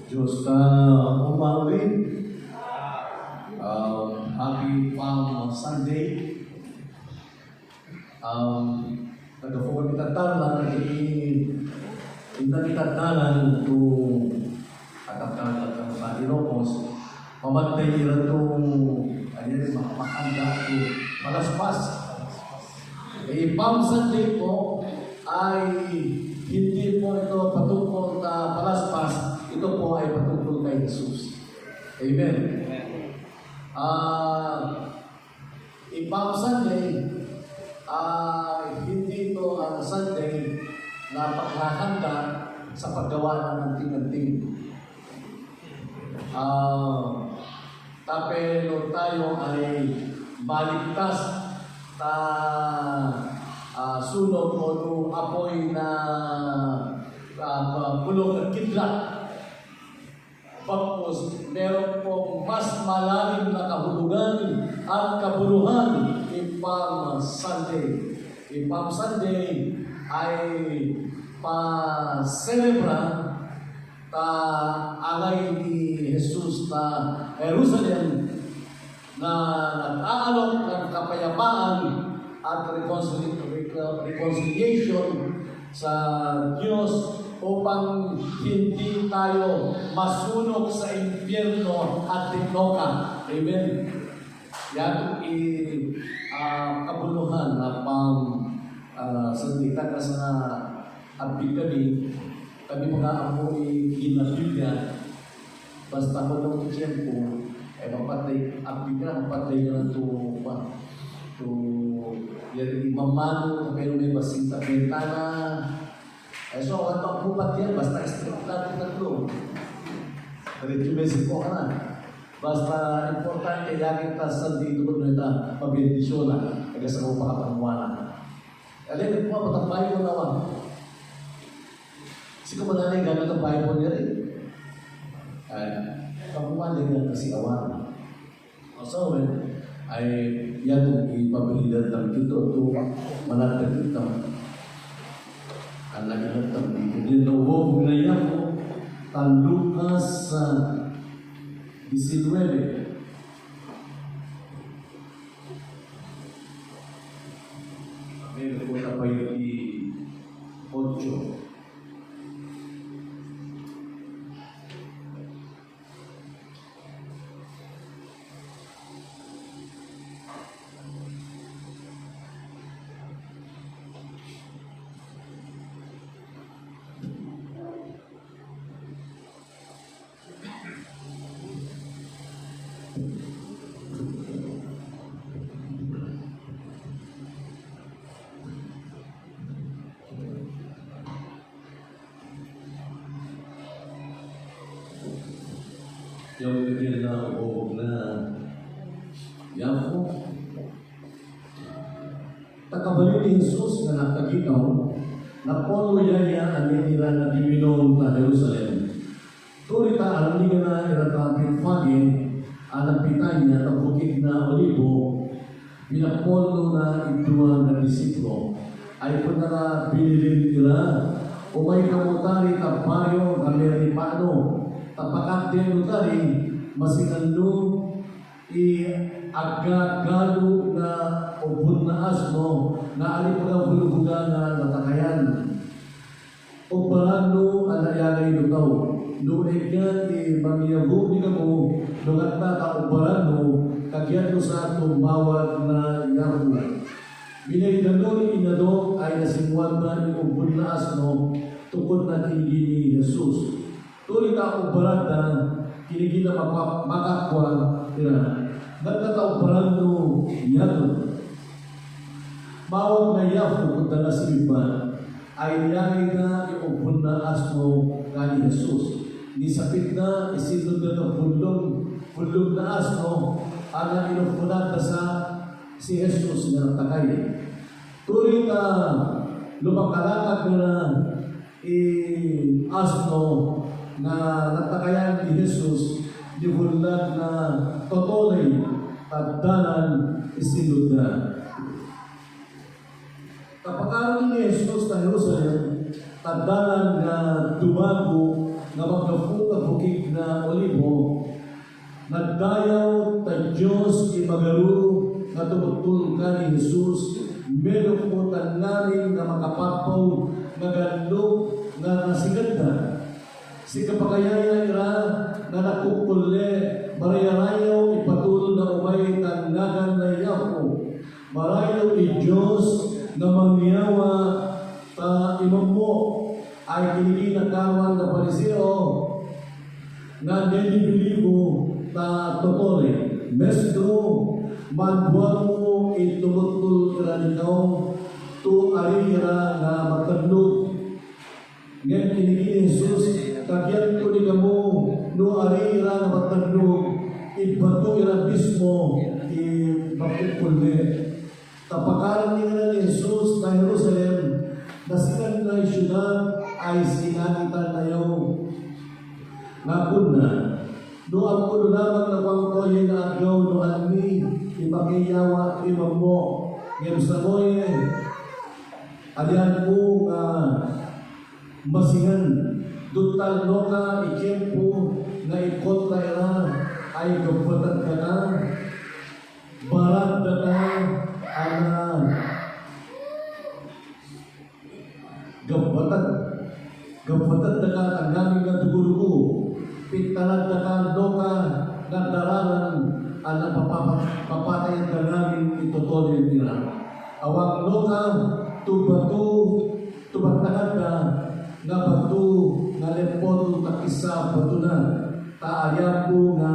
Diyos ka umawin. Happy Palm Sunday. Nagkafukan kita talan, hindi kita talan ito katapkan at sa Ilocos. Pamatay nila ito, makakanda ito, malaspas. Palm Sunday po ay hindi po ito patungkol na palaspas. Ito po ay patungkol kay Jesus. Amen. Palm Sunday, hindi ito ang Sunday na paghahanda sa paggawa ng anting-anting. Tapos tayo ay baligtas na sunog o nung apoy na bulong at kidlat. Pagpos, meron pong mas malalim na kahulugan at kabuluhan Palm Sunday. Palm Sunday ay pa-celebra alay ni Jesus na Jerusalem na nag-aalok ng kapayapaan at reconciliation sa Diyos upang hindi tayo masunog sa impyerno at tikloka. Amen. Yan kabuluhan na pang salita ka sa abig kami mga amoy ginabigyan. Basta ko ng tiyempo, ay mapatay, abig na, mapatay na ito yan, mamano, pero may basing bintana. So, ang pagpupat yan, basta strict natin tatlo. Diretso basic ko ka na. Basta importante, yakin ta sa dito ko na mabindisyon na. Kaya sa mga pakapanguana. Alin, mga patapay ko naman. Siko mananay gamit ang Bible niya rin. Pagpumalig lang kasi awan. So, ay yan ipabilidad ng dito ito manatag ito. Ang lagi ng tabi. Hindi na huwag na yan po. Lukas 19. Meron po na pa yung 8. Yung bigyan na o na yan po. Takabalik ni Jesus na nakagitaw na polo niya ang nila na diminong na Jerusalem. Turita alam niya na iratapin fagin alam pitay niya ang bukid na Olibo pinapolo na ituwa na disiplo ay po na binilin nila o may kamutari tabayo na meron paano tapakat din tadi masih ando agagalo na ubod na asmo na alipura bulubuga na natakayan o parano alayagay lugaw nuegyan mamiyabog ni kamo nungat na kauparano kagyan mo sa tumawag na yahu binaydanon inado ay nasimwag na ni ubod na asmo tukod na tinggi ni Jesus. Tuloy ka ubaran na kinigila makakwa nagkataubaran no yato. Mawag na yaho kung na siba ay niyari na iubon na asmo kani Jesus. Nisapit na isilod na ng pulong na asmo ang inupunan na sa si Jesus na takay. Tuloy ka lumakalakad na asmo na natakayan ni Jesus di bulan na totoy at danan isilod na. Kapag ni Jesus na Jerusalem, tadalan na dumago nga magkafu nga bukid na olibo, nagdayaw ta Diyos imagaru nga tumutul ka ni Jesus, meron po tangaling nga makapapaw nga gandog nga nasigad na. Si kapagayaya ira nga nakukule, marayarayaw ipatulo na umay tangagan na yapo. Marayaw ni Diyos nga mangyawa ta imam mo ay kinikinakawan na pariseo nga nilibilibo ta totore. Mestro, madwa mo itumutul iranikaw tu arira nga magkadlog. Ngayon kinigini Jesus, kagyan ko ni mo no arira nga magkadlog, ibato ira mismo ibapukulne. Tapakaran ni Jesus na Jerusalem, nasikan na siyudad ay sinanitan na yung nakuna. Doon ko lamang na pangkoy na agaw no almi, ipakiyawa imam mo. Ngayon sa moye, alihan po masingan, dutal no ka, ikempo, na ikot na ira, ay kapatad ka na, barat na ka, ana, kapatad na ka, ang gaming na dugurugo, pintalad na ka, no ka, nagdararan, ana papatay ang gaming itutuloy nila. Awang no ka, tubantakan ka, nga bato, nga lepon, takisa, bato na, taaya po nga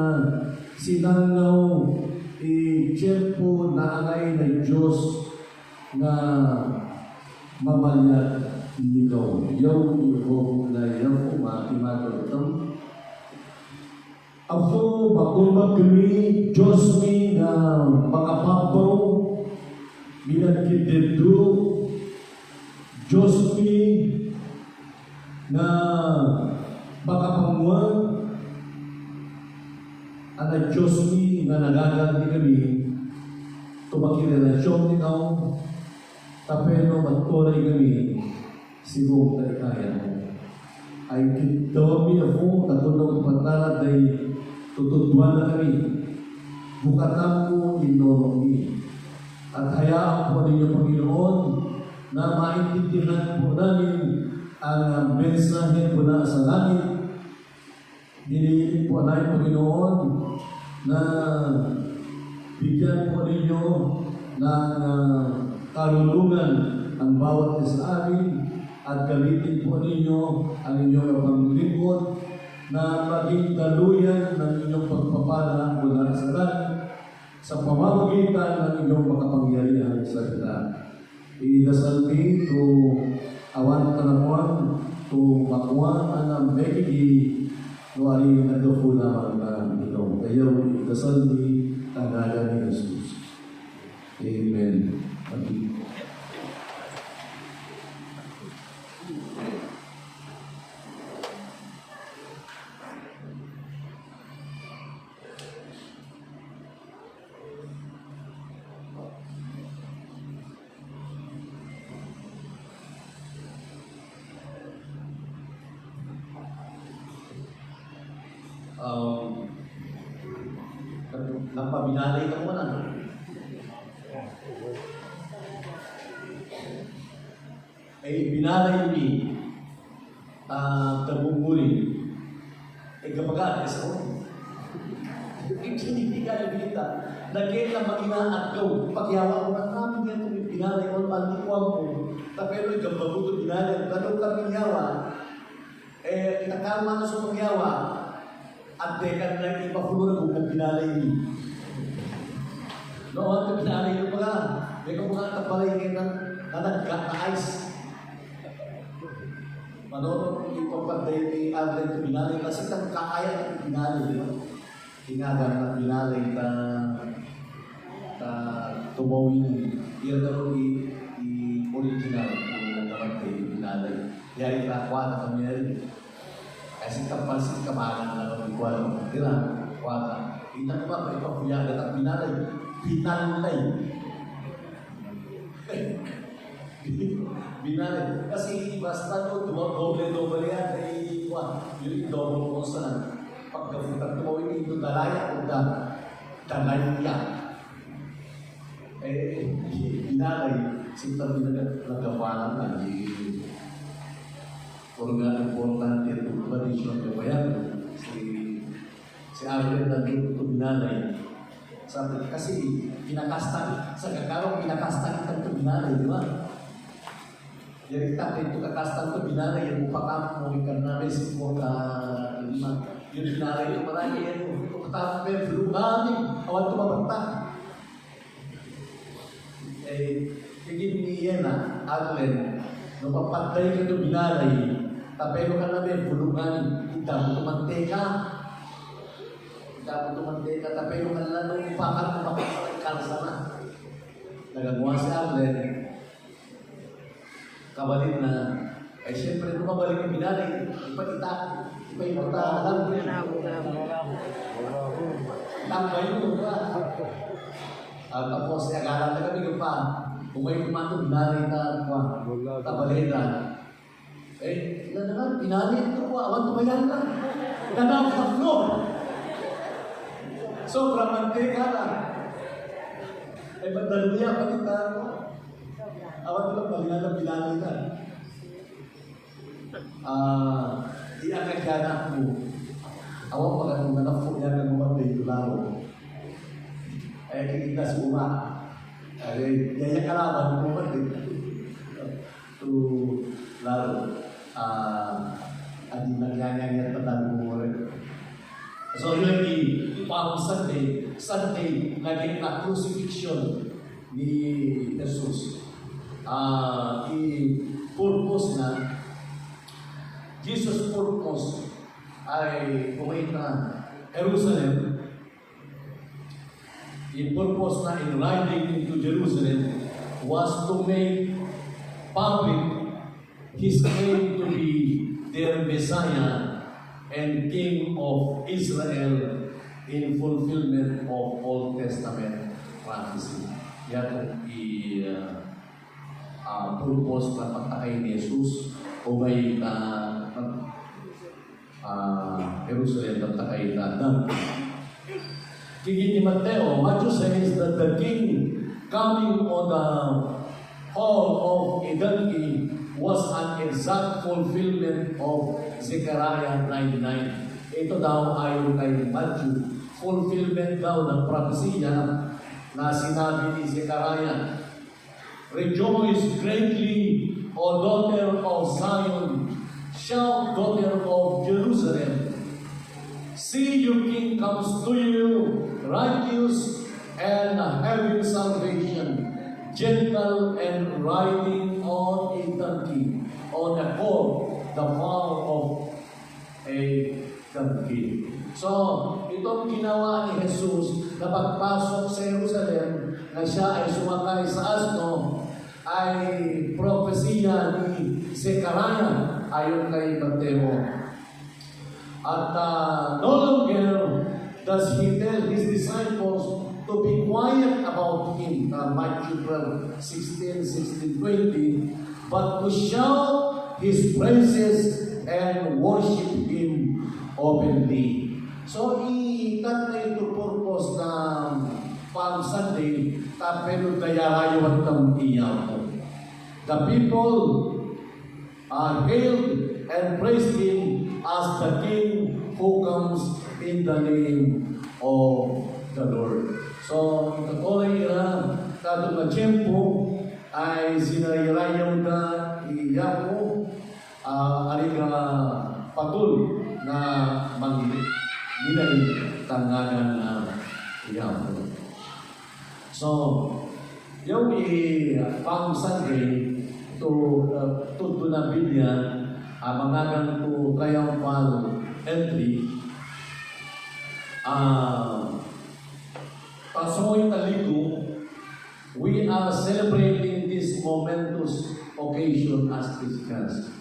sinangaw, tiyempo na angay ng Diyos nga mamalyat nikaw. Yung iho na yung umakimagal ito. Ako, makumag kami, Diyos mi na makapapaw, minagkididro, Diyos mi na makapanguan, ang Diyos mi na nagagal ni kami, tumakirelasyon ni kau, tapeno magtuloy kami, sigong talikaya mo. Ay kito mi ako, natulog pantala day tutudwan na kami, bukatan mo inolong mi. At hayaan po ninyo Panginoon na maintindihan po namin ang mensahe po na sa langit. Dinilin po namin Panginoon na bigyan po ninyo ng karunungan ang bawat isa amin at gamitin po ninyo ang inyong panglingkod na maging daluyan ng inyong pagpapala mula sa langit sa pamamagitan ng inyong makapangyarihan sa salita. Idasal mi to awan kanamuan to makuha ang bekigi no ari nagdufo lamang na ito. Kaya idasal mi tanggalan ni Jesus. Amen. Amen. Napabinalay ka muna. Ay binalay ni tabungguli. Ay kapag isa ko. Hindi ka nabita. Nagkita mag-inaagaw. Pagyawa ko na namin yan kung binalay ko. Palikuan ko. Tapero ikaw mabuto binalay. Tanong kami yawa. Kinakama na sa pagyawa. At dekan na ipapulo na kung binalay ni. Noon ito binalay ko pa. May kung mga tapalay ngayon na nagka-ice. Manonood kung ipapaday ni Adrian ito binalay. Kasi nagkakaya ng binalay. Di ba? Hinagan na binalay tumawin. Yan na i-original kung nagkamatay binalay. Yari nakwa na kami na rin. Kasi kapansin kamanan na kami kuha ng tira. Kuha na. Kita ko ba, may papuyagan at binalay. Pinalay. Binalay. Kasi basta doon, doble-doble yan. Yung double consonant. Pagkafutan tumawin ito dalaya o dalaya. Binalay, sinta pinagagawalan na. Kung nga importante ito, tradisyon ng bayan, si Arlen na ito binalay. Sabi, kasi pinakasta, sa kakarong pinakasta kita ito binalay, di ba? Jadi kita itu kakastan itu binari yang mufakat mau ikan naris mau lima yung binari itu marami yang ketape belum kami awan tu mabentang begini na aglen no papatay itu binari tapi lo kan nabi belum kami kita butuh manteka tapi lo kan lalu mufakat sana nagagawa si aglen kabalin na, ay siyempre nung mabalik yung binali, iba yung alam ko yan. Tambay mo ba? Tapos, akala na kami yung pa, kung may kumanto, binali na, kabalin na. Ilan naman, binali ito po, awan tumayan na. Ganang tatlo. Sobrang mantika na. Ba't daluya, pakita mo? Awan lang palingan binali na. Iyan ang ganak mo. Awan pa ka nung anak po niya ng mga ito laro. Kikita si Uma. Yaya kalaban mo ba ito laro. Adi nagyayang tatang mo rin. So yun yung Sunday, naging na crucifixion ni Jesus. I-purpose na Jesus' purpose ay pumunta Jerusalem. I-purpose na in riding into Jerusalem was to make public His claim to be their Messiah and King of Israel in fulfillment of Old Testament prophecy. Yan purpose na pagtakay ni Jesus o may Jerusalem na takay na Kigit ni Mateo, Matthew says that the king coming on the hall of a donkey was an exact fulfillment of Zechariah 9:9. Ito daw ayon kay Matthew, fulfillment daw ng propesya na sinabi ni Zechariah. Rejoice greatly, O daughter of Zion. Shout, daughter of Jerusalem. See, your king comes to you, righteous and having salvation, gentle and riding on a donkey, on a colt, the foal of a donkey. So, itong ginawa ni Jesus na pagpasok sa Jerusalem na siya ay sumakay sa asno ay propesiya ni Zechariah ayon kay Mateo. At no longer does he tell his disciples to be quiet about him, Matthew 12:16, 20, but to shout his praises and worship him openly. So, ikat na ito purpose ng Palm Sunday, pero dayarayo at tampiyaw. The people hailed and praised him as the King who comes in the name of the Lord. So, katuloy na katong na tiyempo ay sinayarayaw na iyaw aliga patul na manginay tanganan na iyaw. So, yung Palm Sunday to na Biblia, mangagang to triumphal entry, pasoy taligo, we are celebrating this momentous occasion as Christians.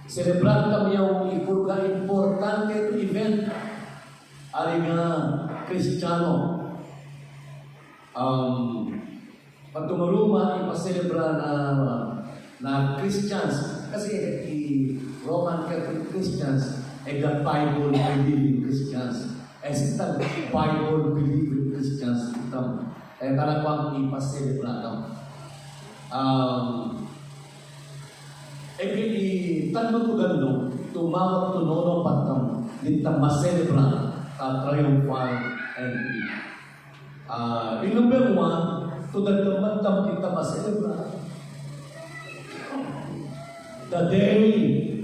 Celebrat kami yung importante event ari nga Kristiyano. Pagtumaruma ipaselebra na Christians kasi Roman Catholic Christians the Bible believing Christians. Esta Bible believing Christians ito. Talagang ipaselebrado. Tanong ko gano'n, tumawag to nono patang, dito maselebra, triumphal entry. In number 1, to nagdamatang kita maselebra. The day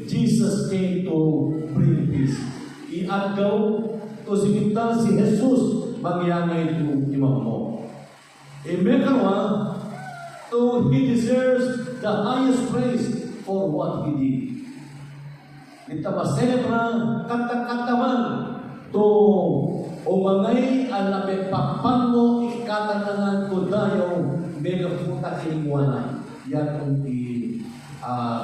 Jesus came to bring peace. Iagaw to simintan si Jesus mangyangay to imam mo. Imekawa to he deserves the highest praise for what he did. Kita maselebra kata-kataman to umangay alabe papango ikatanangan ko dayo mega puta kiniguana. Yan ang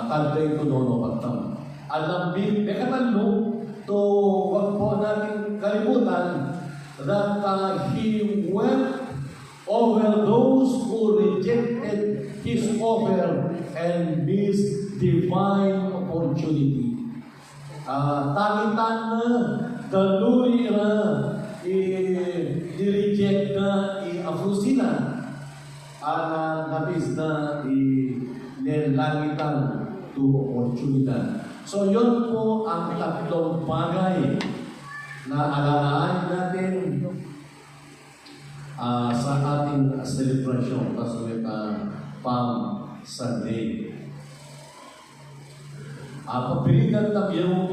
tanday ko nono patang. Alam din, mekatanlo to wag po natin kalimutan that he went over those who rejected his offer and missed divine opportunity. Tangitan na, daluy na, i-reject na, i-afusin na, nabis na, i-langitan to opportunity. So yun po ang tatlong bagay na alalaan natin sa ating celebration kasulit Palm Sunday. Papilitan tayo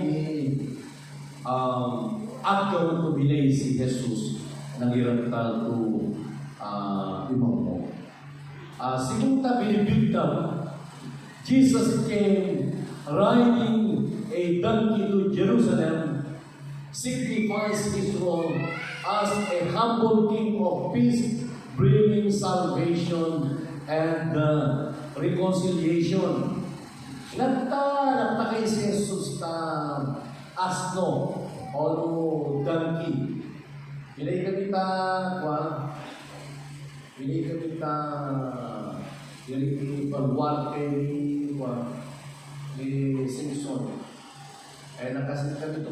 agaw to bilay si Jesus ng irantal to imam mo. Sigong binibigtam, Jesus came riding a donkey to Jerusalem, signifies his role as a humble king of peace, bringing salvation and reconciliation. Nagta kay si Jesus na asno o donkey. Pinay kami yung pagwal kay ni Simpson. Nakasin kami ito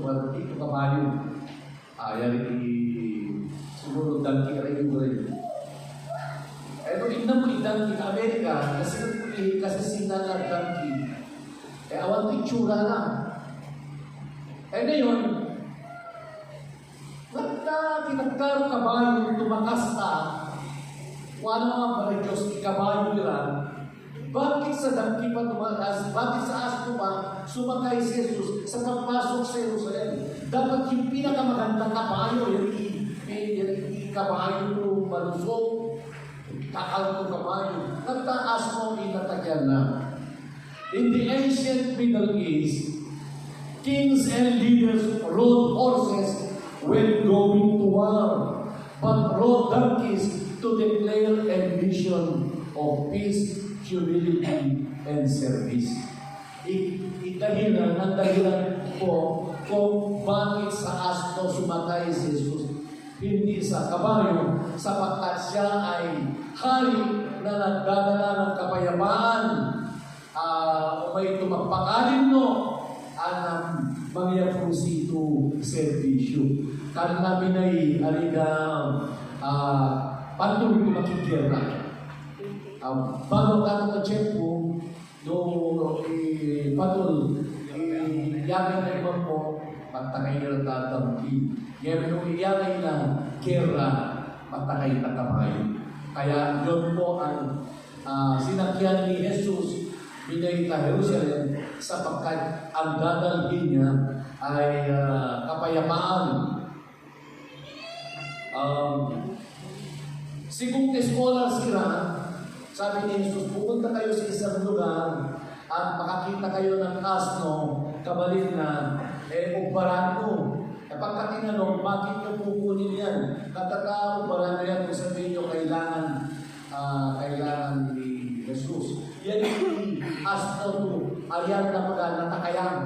kabayo. Siguro donkey rin yung rin. Tignan mo yung donkey sa Amerika, kasi sinala donkey. Awan ko itsura na. Ngayon, kinagkaro kabayo, tumakas na, kung ano nga para Diyos, kabayo nila, bakit sa donkey pa tumakas? Bakit sa aso pa sumakay si Jesus sa pagpasok sa Jerusalem? Dapat yung pinakamagandang kabayo, yung kabayo ko malusog, takal ko kabayo. Nagtaas mo, inatagyan na. In the ancient Middle East, kings and leaders rode horses when going to war, but rode donkeys to declare a mission of peace, humility, and service. Ang dahilan po kung bakit sa asno sumakay si Jesus, hindi sa kabayo, sapagkat siya ay hari na nagdadala ng kapayapaan, may tumagpakalin no, ang mangyapusito servisyo. Karena namin ay aliga patuloy ko makikira. Bago ka ng tiyempo, patuloy, yamin na iba po, magtakay na tatampi. Yamin nung iyagay na kera, magtakay na kabayo. Kaya yun po ang sinakyan ni Jesus binay ka Jerusalem sapagkat ang dadalhin niya ay kapayapaan. Sigong scholar sila, sabi ni Jesus, pupunta kayo sa isang lugar at makakita kayo ng asno, kabalin na, ubaran mo. Pagka tinanong, bakit nyo pupunin yan? Ubaran na yan kung sabihin nyo kailangan ni Jesus. Yan yung asno to, ayan na mga natakayan.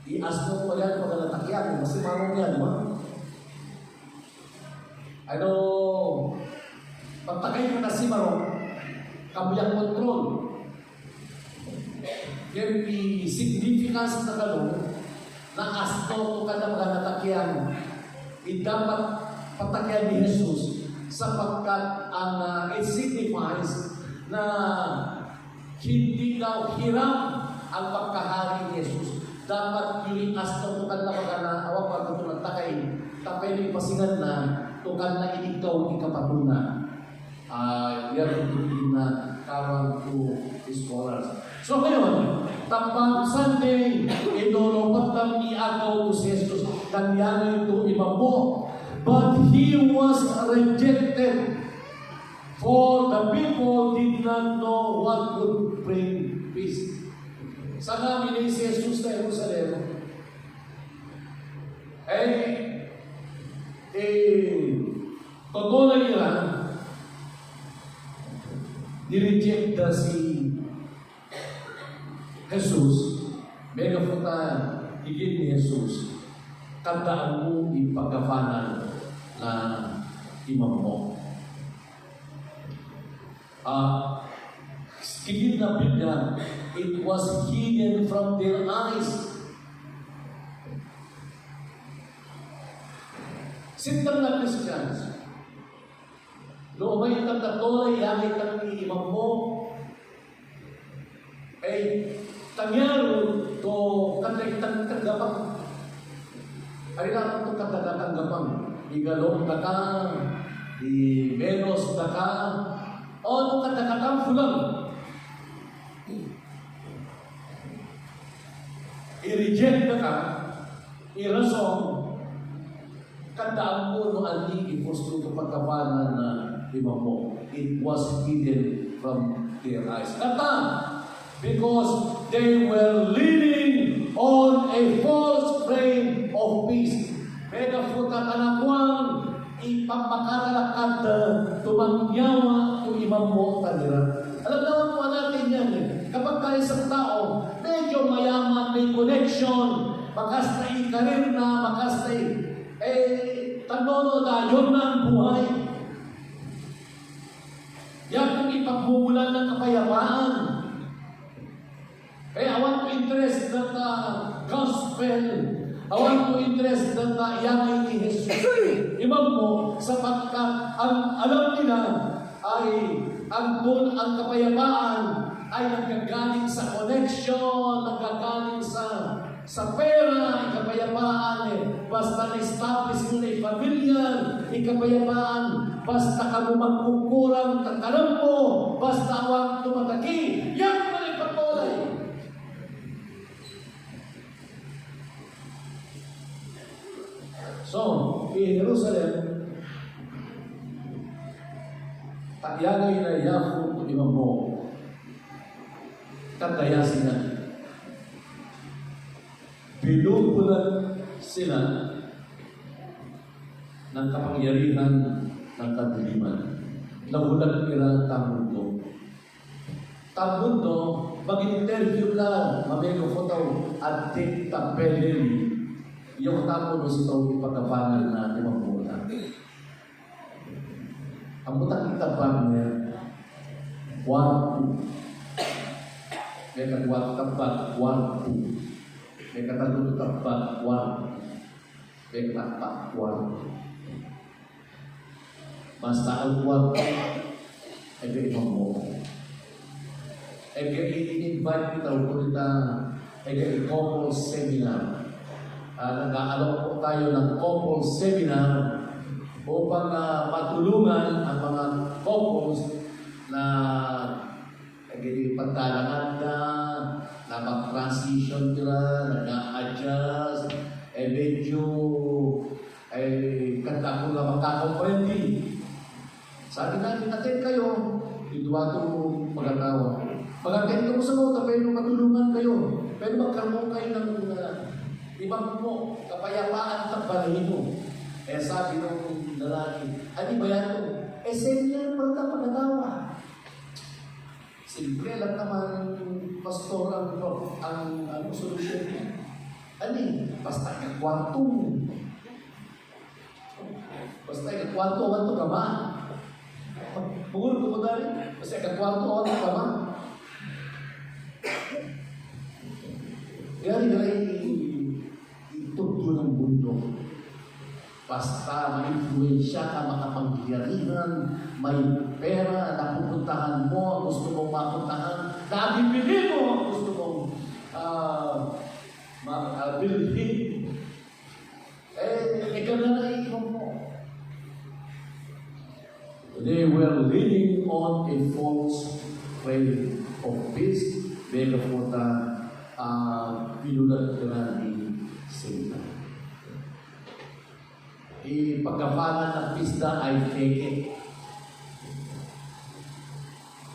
I-asno ko yan mga natakyan, mas marong yan, ma? Pagtakay ka na si marong, kabuyang kontrol. can be significance na gano'n, na asno ka na mga natakyan, dapat patakyan ni Jesus sapagkat ang it signifies na hindi daw hiram ang pagkahari ni Jesus. Dapat yung asno ka na mga na awang pagkatulang takay ni pasingan na tukan na ikaw ikapatuna. Yan yung na karang to scholars. So ngayon, tapang Sunday, inulopat ng iagaw to si Jesus, nangyari ito iba po. But he was rejected, for the people did not know what would bring peace. Sa namin ni si Jesus na Jerusalem, totoo na nila, nireject na si Jesus, mega fruta, higit ni Jesus, tandaan mo ipagkafanan na imam mo. Higit na Biblia, it was hidden from their eyes. Sintang na Christians, loomay itang tatolay, langit ang imam mo, tangyaro to tanggapan. Ari na ito tanggapan. Igalong ka, i-menos ka, o nung katakatang fulang. I-reject ka, i-rasong, kandaan mo no ali iposto ito pagkapanan na imam mo. It was hidden from their eyes. Because they were leaning on a false frame of peace. Mega futa kanakuang ipapakalalakad tumangyawa to imam mo kanira. Alam naman po natin yan Kapag ka isang tao, medyo mayaman, may connection, makas na ikarir na, makas na tanono na, yun na ang buhay. Yan ang ipagmumulan ng kapayapaan. I want to interest that gospel. I want to interest that yangay ni Jesus. Imam mo, sapagkat ang alam nila ay ang doon ang kapayapaan ay nagkagaling sa connection, nagkagaling sa pera, ikapayapaan basta na-establish mo na pamilya, ikapayapaan, basta ka mo magkukurang tatalam mo, basta awang tumataki, yan mo na ipatulay. So, in Jerusalem, takyagay na yafu imam mo, katayasin na. Binubulan sila ng kapangyarihan ng kadiliman. Nabulan nila tamundo. Tamundo, mag-interview lang, mamego foto at tapelin. Yung tamundo si Tawag ipagapangan na imang muna. Ang butang itabang niya, 1, 2. May katuwat tabat, 1, 2. May katalong tabat, 1. May katapat, 1. Basta ang 1, ay imang mo. Ay i-invite kita po kita ay couple seminar. Nag-aalok po tayo ng couple seminar upang matulungan ang mga couples na pagtalangan na mag-transition nila, nag-a-adjust, medyo kanta ko na magkakomprendi. Sabi natin, attend kayo, ituwato mo mag-atawa. Mag-attend ka mo sa mga, pero matulungan kayo. Pero magkaroon kayo ng ibang mo, kapayapaan at balahin mo. Sabi ng lalaki, ano ba yan mo? Senior pa ka pag-atawa. Siyempre lang naman pastor ang solusyon niya. Basta ikakwanto. Basta ikakwanto ka ba? Pugul ko dali. Basta ikakwanto ka ba? ay itugto ng mundo. Basta ma-influensya ka, makapangyarihan, may pera na pupuntahan mo, gusto mong mapuntahan, na bibili mo, gusto mong bilhin. Ikaw na iiwan mo. They were leaning on a false way of peace. Bega po pinulat ko na ni Satan. Pagkapanan ng pista ay fake.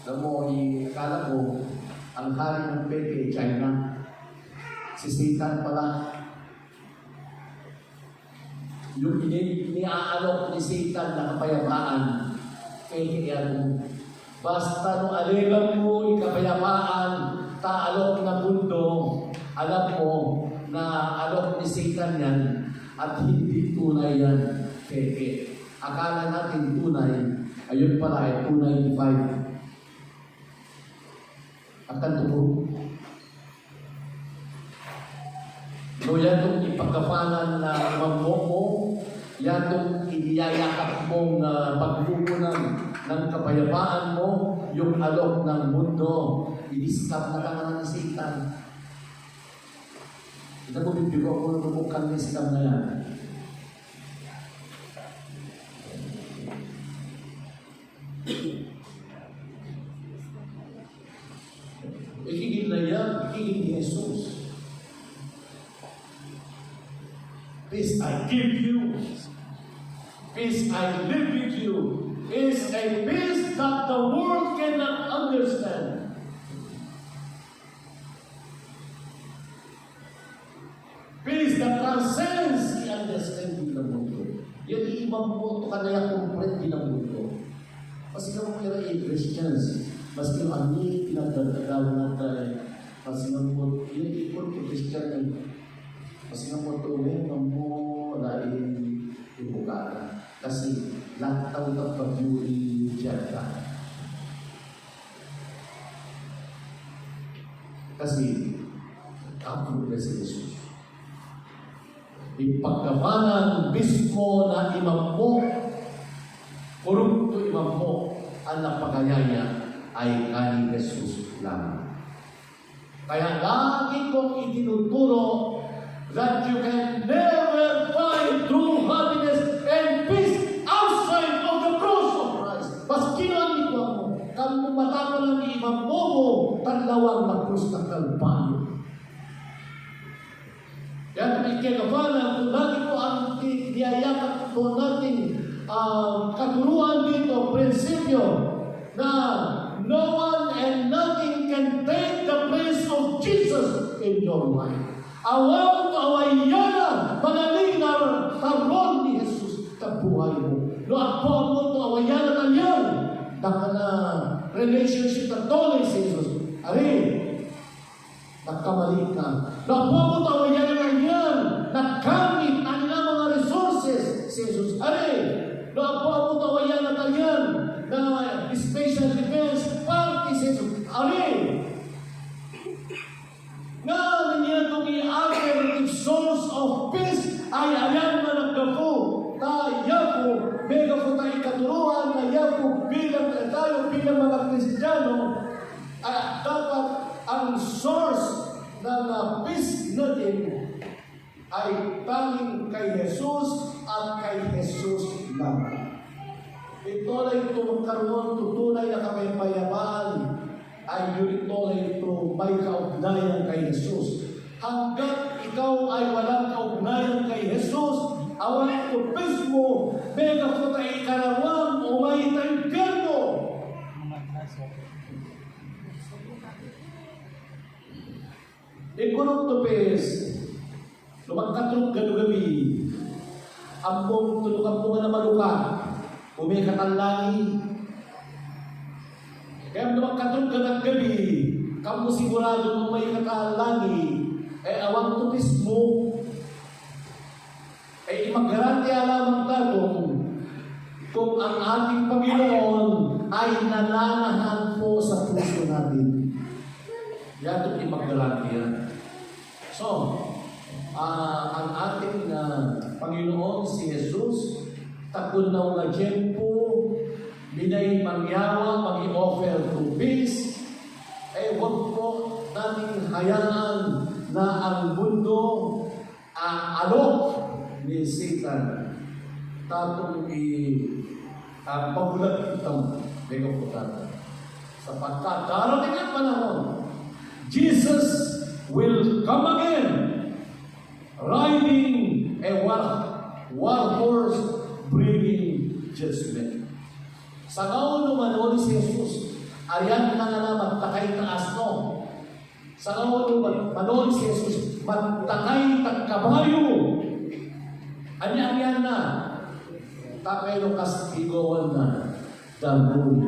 Alam mo, akala ko, ang hari ng peke, China. Si Satan pala. Yung iniaalok ni Satan na kapayapaan, fake yan. Basta nung alilang mo yung kapayapaan, taalok na mundo, alam mo na alok ni Satan yan, at hindi tunay yan, fake. Akala natin tunay, ayun pala ay tunay 5. At tanto po, so yan itong ipagkapanan na mammo mo, yan itong iniyayakap mong pagbubunan ng kapayapaan mo, yung alok ng mundo, i-discount na tangan ng Satan. Ito mo bibigo ako lumukang ni Satan na yan. Ikigil na yan, ikigil ni Jesus. Peace I give you. Peace I live with you. Is a peace that the world cannot understand. Peace that transcends the understanding ng mundo. Yan ibang mo ito kanaya comprehend ng mundo. Kasi kung kaya Christians, mas yung ani pinagdadagaw natin, mas yung mo, yung ikon ko Christian ay kasi nga mo tuwing mo lain ibukara. Kasi lahat taon ng pag-yuri dyan ka. Kasi ako na si Jesus. Ipagkapanan mismo na imam mo, kurupto imam mo, ang napakayaya ay kani Jesus lamang. Kaya lagi kong itinuturo that you can never find true happiness and peace outside of the cross of Christ. Maski ang ikaw mo, kung matapang ang imam mo, tanlawang na krus ng Kalbaryo. Kaya kung ikikapana, kung lagi po ang niyayakap po natin katuruan dito, prinsipyo, na no one and nothing can take the place of Jesus in your life. Awang awayana, manaling na taron ni Jesus sa buhay mo. No, ako mo ito awayana na yan. Daka na relationship na tuloy si Jesus. Ari, nagkamali ka. No, ako mo ito awayana na yan. Nagkamit ang mga resources si Jesus. Ari, no, ako mo ito awayana na yan. Na special defense party si Jesus. Ari, nga niya itong i-alternative source of peace ay ayan na nagkapo. Tayo po, mega po tayo katuruan na yan po tayo bilang mga Kristiyano dapat ang source ng peace natin ay tanging kay Jesus at kay Jesus lamang. Ito ay magkaroon tutunay na kapayapaan ay yun ito ay ito may kaugnayan kay Jesus. Hanggat ikaw ay walang kaugnayan kay Jesus, awan ito mismo, mega po tayo karawang o may tayo. Ikunong to pes, lumagkatrong gabi, ampong tulungan po nga na maluka, umikatalangi. Kaya naman katong gabi, kamu sigurado nung may kakalangi, awang tupis mo, magaranti alamang tatong kung ang ating Panginoon ay nananahan po sa puso natin. Yan itong ipaggaranti yan. So, ang ating Panginoon si Jesus, takon na nga tiyempo, binay mangyawa, mag-i-offer to peace, huwag po natin hayaan na ang mundo alok ni Satan. Tatong pagulat itong megaputan. Sapagkat darating ang panahon, Jesus will come again, riding a war horse, bringing judgment. Sa kauno manoni si Jesus, ayan na nga na magtakay taas no. Sa kauno manoni si Jesus, magtakay tagkabayo. Anya-anya na. Takay no kastigowan na. Dagoy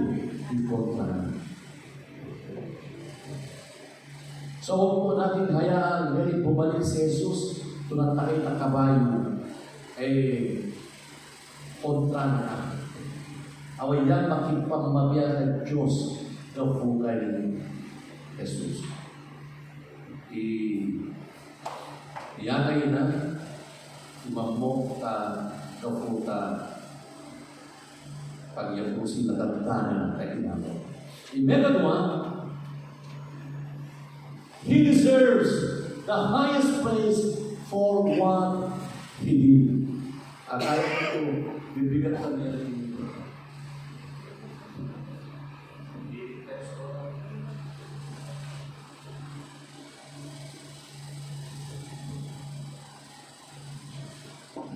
important. So huwag po natin hayaan ngayon bumalik si Jesus tunatay tagkabayo. Kontra na. Away yan makipagmabiyag ng Diyos na fugay ni Jesus. Iyagay na imamok ka kaputa pagyapusin na tagtanan kay inamo. Imegadwa, He deserves the highest praise for what He did. At ayaw ito, bibigyan ka niya rin.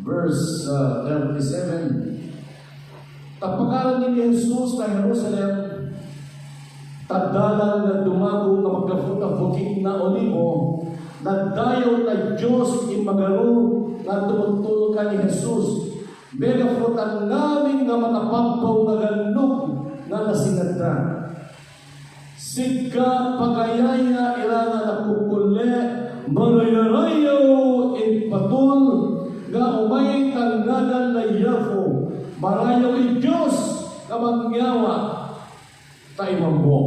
Verse 37. Tapakaran ni Jesus na Jerusalem, tadalan na dumago na magkafutafukik na olivo, nagdayo na Diyos imagaro na tumutulog ka ni Jesus. Megafutan namin na makapampaw na ganug na nasinagda. Sika pagayaya irana na kukule, marayarayaw ipatul, nga umay tanggalan na yafo, marayaw i Diyos na magyawa tayo mambo.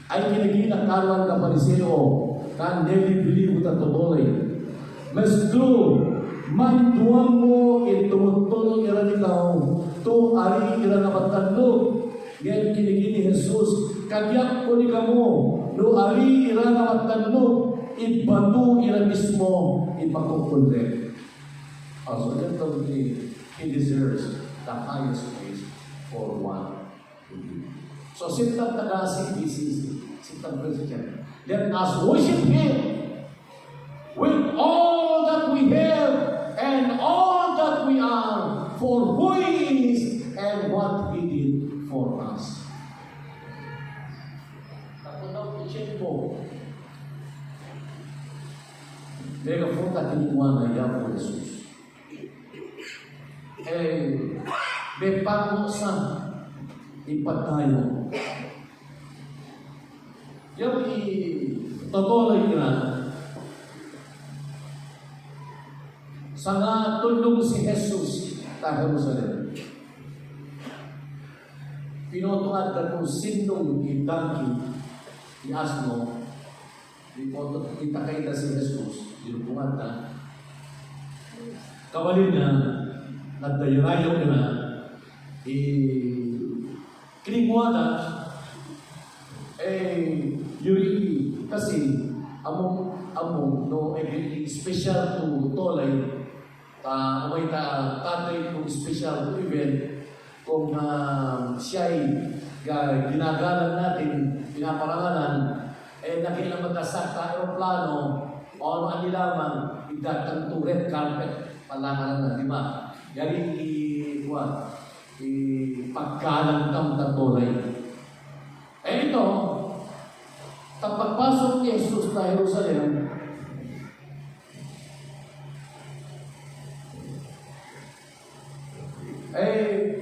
Ay kinaginakawan ka pariseo, kan nilibili mo tatuloy. Mas true, mantuan mo itumutulong iran ikaw, to ari iran na matandog. Ngayon kinigini Jesus, kagyak ko ni kamo, no ari iran na matandog, ibatu iran mismo, ipakukulit. So ito he deserves the highest praise for what he did. So sintang tagasig BCC, sintang Christian, let us worship Him with all that we have and all that we are, for who He is and what He did for us. Tapunaw i-check po. Mega po katiniwan na yan po Jesus. May pango sa ipatayo. Yung itotoy na sa nga tulong si Jesus sa Jerusalem. Pinutungan ka kung sinong idangki, iasmo, kita kayo na si Jesus, pinutungan na, kawalin na, nagdayarayaw na, kinikuha na, yuri, kasi, among, no, special to Tolay, may tatay kung special to event, kung siya'y ginagalan natin, pinaparangalan, nakilamata sa aeroplano, o ano ang nilaman, idatang to red carpet, palangalan na, di ba? Yan pagkalang tamtatolay. Ito, pagpasok ni Jesus na Jerusalem,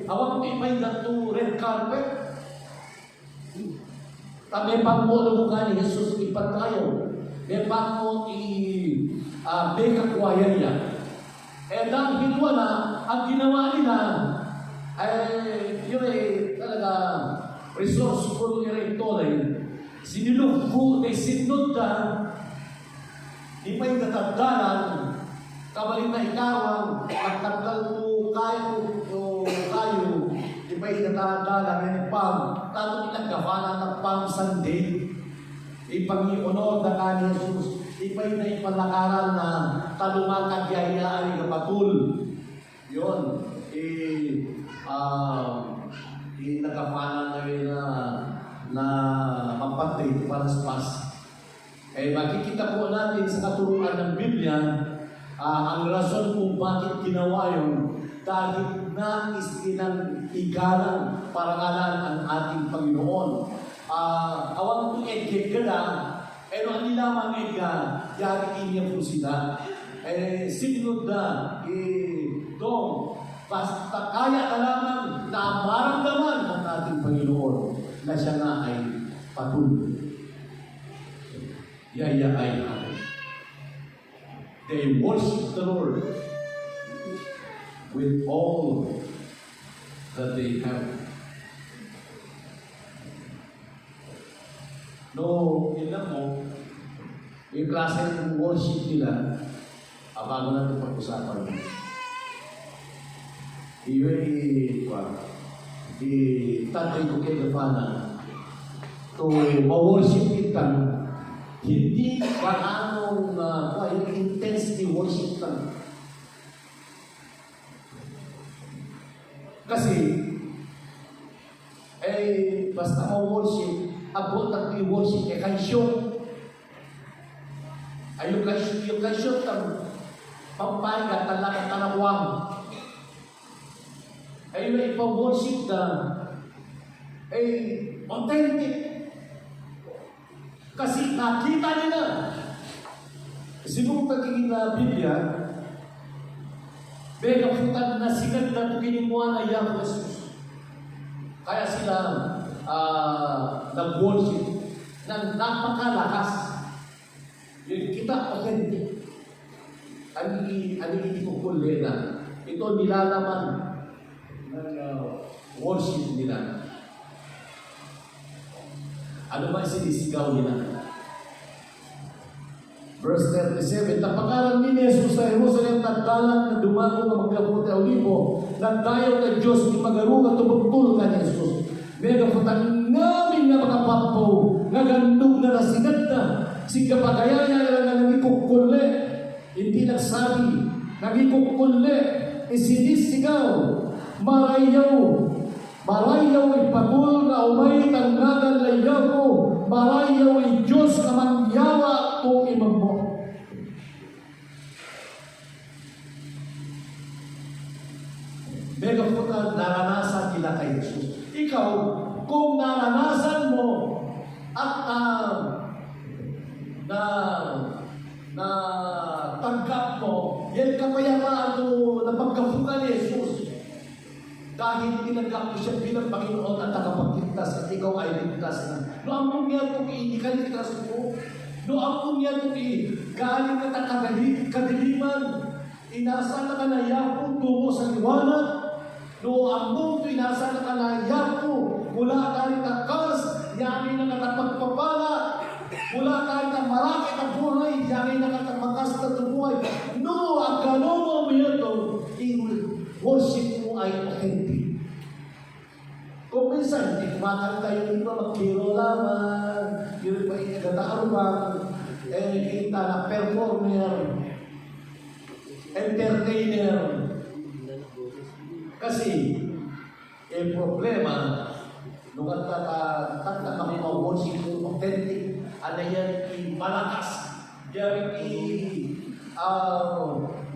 awang may dato red carpet. May pangmulong ka ni Jesus ipatayo. May pangmo mega choir niya. Dahil wala, ang ginawa nila yun talaga resourceful nila ito sinilugbo, sinod Di pa'y katagdalan, kabalit na ikawang, pagkatgal po kayo, di pa'y katagdalan ng Palm, tato pinagkafana ng Palm Sunday, ipangiunod na ka ni Jesus, di pa'y na ipalakaran na talungan kagyayaan ng kapatul. Yun, nagkafana na mapatay para sa pas. Makikita po natin sa katuruan ng Biblia, ang rason kung bakit ginawa yun, dahil nais nilang igalang parangalan ang ating Panginoon. Awan kong egeg ka na, pero ang nilamang yari inyang po sila. Sinunod na, dong, basta kaya ka naman na maramdaman ng ating Panginoon na siya nga ay patuloy. Yayain natin. They worship the Lord with all that they have. No, ilan mo, yung klase ng worship nila, bago natin pag-usapan. Tatay ko kay Gapana to ma-worship kita. Hindi ba anong yung intensity worship lang. Kasi, basta worship, abot ang i-worship, kaisyon. Yung kaisyon kang pampahinga, talagang tanawang. May ipa-worship na, authentic. Kasi nakita nila. Siguro pagiging na Biblia, may kaputan na sigat na kinimuha na Yahweh Jesus. Kaya sila nag-worship na napakalakas. Yung kita authentic. Ang hindi ko kulena. Ito nilalaman ng worship nila. Ano ba sinisigaw nila? Verse 37, napakaran ni Jesus sa Jerusalem, nagdalang na dumago ng magkaputi Olivo, nagdayaw na Diyos, ipagaru na tumutul ka ni Jesus. Megaputan namin nga mga papaw, nagandog na nasigat na, sigapagaya na nagikukuli, hindi nagsabi, nagikukuli, isinisigaw, marayaw ipatul na umay tanggagan layaw ko, marayaw Diyos na mangyawa o imambo. Megaputan, naranasan nila kay Jesus. Ikaw, kung naranasan mo at na tanggap mo, yan kapayapaan mo na pagkapukan ni Jesus. Dahil tinanggap mo siya bilang Panginoon at tagapagligtas at ikaw ay ligtas na. No ang niya kung hindi ka ligtas mo. No ang niya kung galing ka kadiliman. Inasa na ka na yapo tungo sa liwanag. No ang mundo inasa na ka na yapo mula galing ka kas, yamin na katapagpapala. Mula galing ka marami ka buhay, yamin na katapagkas na buhay. No ang gano'n mo ito, worship mo ay authentic. Kung minsan, hindi kumakanta yung iba, magbiro lamang, yung iba ikagataarubang, kita na performer, entertainer. Kasi, problema, nung at makipag-worship yung authentic, ano yan, malakas, yan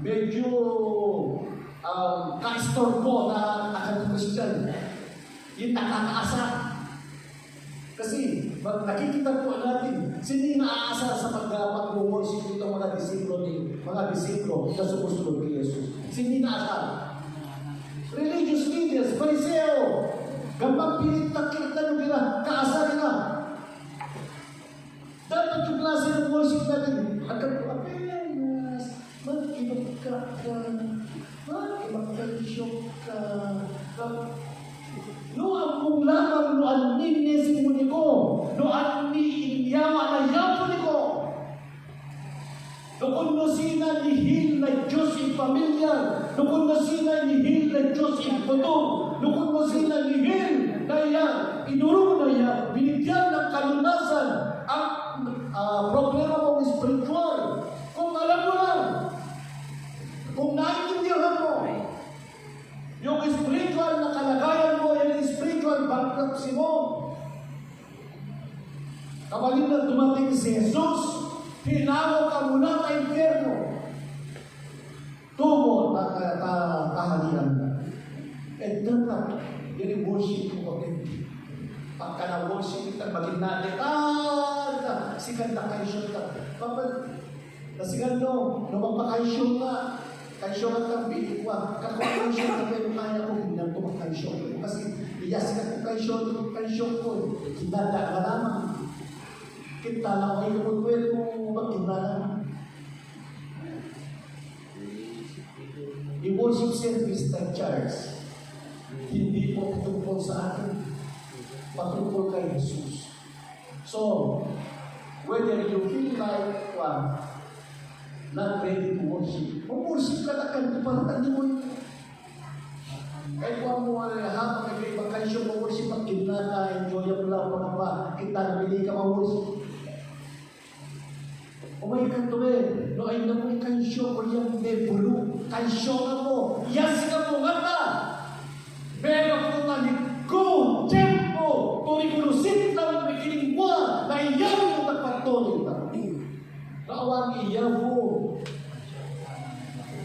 medyo ka-store ko na nakakasyan. Yung nakakaasa. Kasi, nakikita po natin, hindi naaasa sa pag-worship nitong mga disipulo na sumusunod kay Jesus. Hindi naaasa. Religious leaders, Fariseo, gambang pinitakit na nila, kaasa nila. Dapat yung klase ng worship natin, hanggang apenas, mag-ibag ka, mag-ibag ka, no ang kung lamang no ang ninisin mo niko, no ang niinyawa na yapo niko. Nukon na sila nihil na Diyos ipotong. Nukon na sila nihil na yan. Inurong na yan. Binigyan ng kalunasan ang problema mong spiritual. Kung alam mo lang, kung naiintindihan mo, yung spiritual na kalagayan mo, yung spiritual bankruptcy mo, kapalit na dumating si Jesus, hinango ka muna sa impyerno. Tumo na kahalian ka. And dapat, yun worship mo kapit. Pagka na-worship ka, maging natin, sikat na kaisyon ka. Nasigan no, magpakaisyon ka. Kaisyon ka kang bilik ka. Kakakaisyon ka, pero kaya ko, hindi na kumakaisyon ko. Kasi, iyasikat ko kaisyon ko. Hinada ka naman. Kita lang kayo kung pwede mo magkita. I-worship service na church. Hindi po patungkol sa atin. Patungkol kay Jesus. So, whether you feel like not ready to worship, worship ka na kanto para tandi mo yun. Kahit kung mo habang nag-ibakasyon mo worship at kinaka, enjoy mo lang pa pa, kita nabili ka ma-worship. Umay ka to no ay na mo kansyo ko yung nebulu, kansyo ka mo, yas ka mo nga ka. Pero kung nalikko, tempo, turikunusin na nakikinig mo, na iyaw yung nagpatuloy ka. Naawang iyaw mo.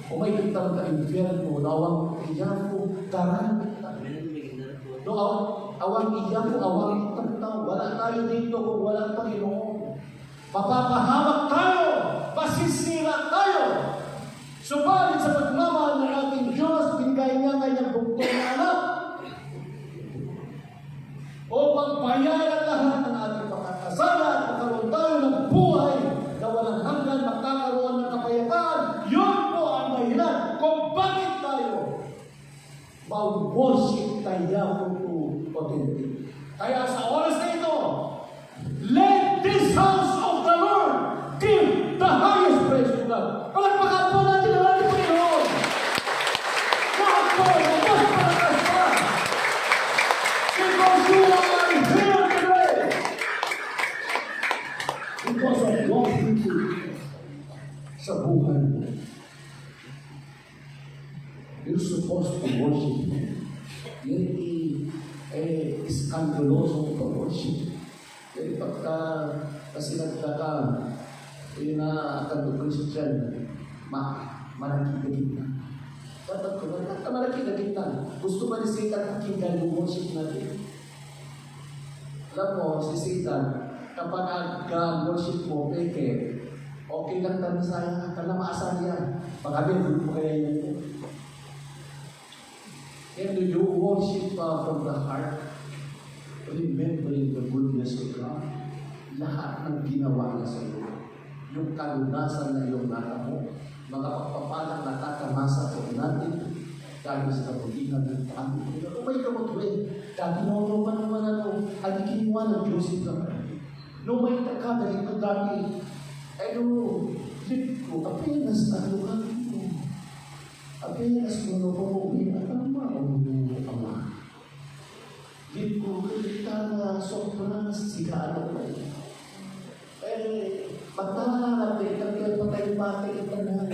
Umay kita mo ka infierno, naawang iyaw mo, karamit na. No, awang iyaw mo, awang itang wala tayo dito kung walang Panginoon. Mapapahamak tayo, masisira tayo. Subalit sa pagmamahal ng ating Diyos, binigay niya kanyang bugtong na anak upang bayaran lahat ng ating pagkakasala at magkaroon tayo ng buhay na walang hanggan, magkakaroon ng kapayapaan. Yun po ang dahilan kung bakit tayo mag-worship tayo to authentic. Kaya sa oras na ito, let this house of the Lord give the highest praise to God. Palagpakan po natin ang ating Panginoon. Lahat po, mas malakas pa. Because you are here today. Because of what you do sa buhay mo. You're supposed to worship Him. Yan iskandaloso ka worship. Jadi pagka kasinagda ka, akan Christian, malaki kita. Dapat ko na, malaki kita. Gusto ba ni Satan pakinggan yung worship natin? Alam mo, si Satan, kapag worship mo, peke, okay lang tayo sa ka na maasal yan. Pagkabi, mo kaya yan. And do you worship from the heart? Remembering the goodness of God, lahat ng ginawa niya sa iyo, yung kalunasan na iyong natamo, mga pagpapalang natatamasa ko natin, dahil sa kabutingan ng Panginoon. Kung may kamutwin, dahil noon naman ang ginawa ng Diyos ito. Nung may takadali ko dati, lip ko, apenas na luhan ko. Apenas mo pumuwi at ang Ama. Lip ko, kita na sobrang sigaan ako. Magtahanap din, kaya patay-patay ito na.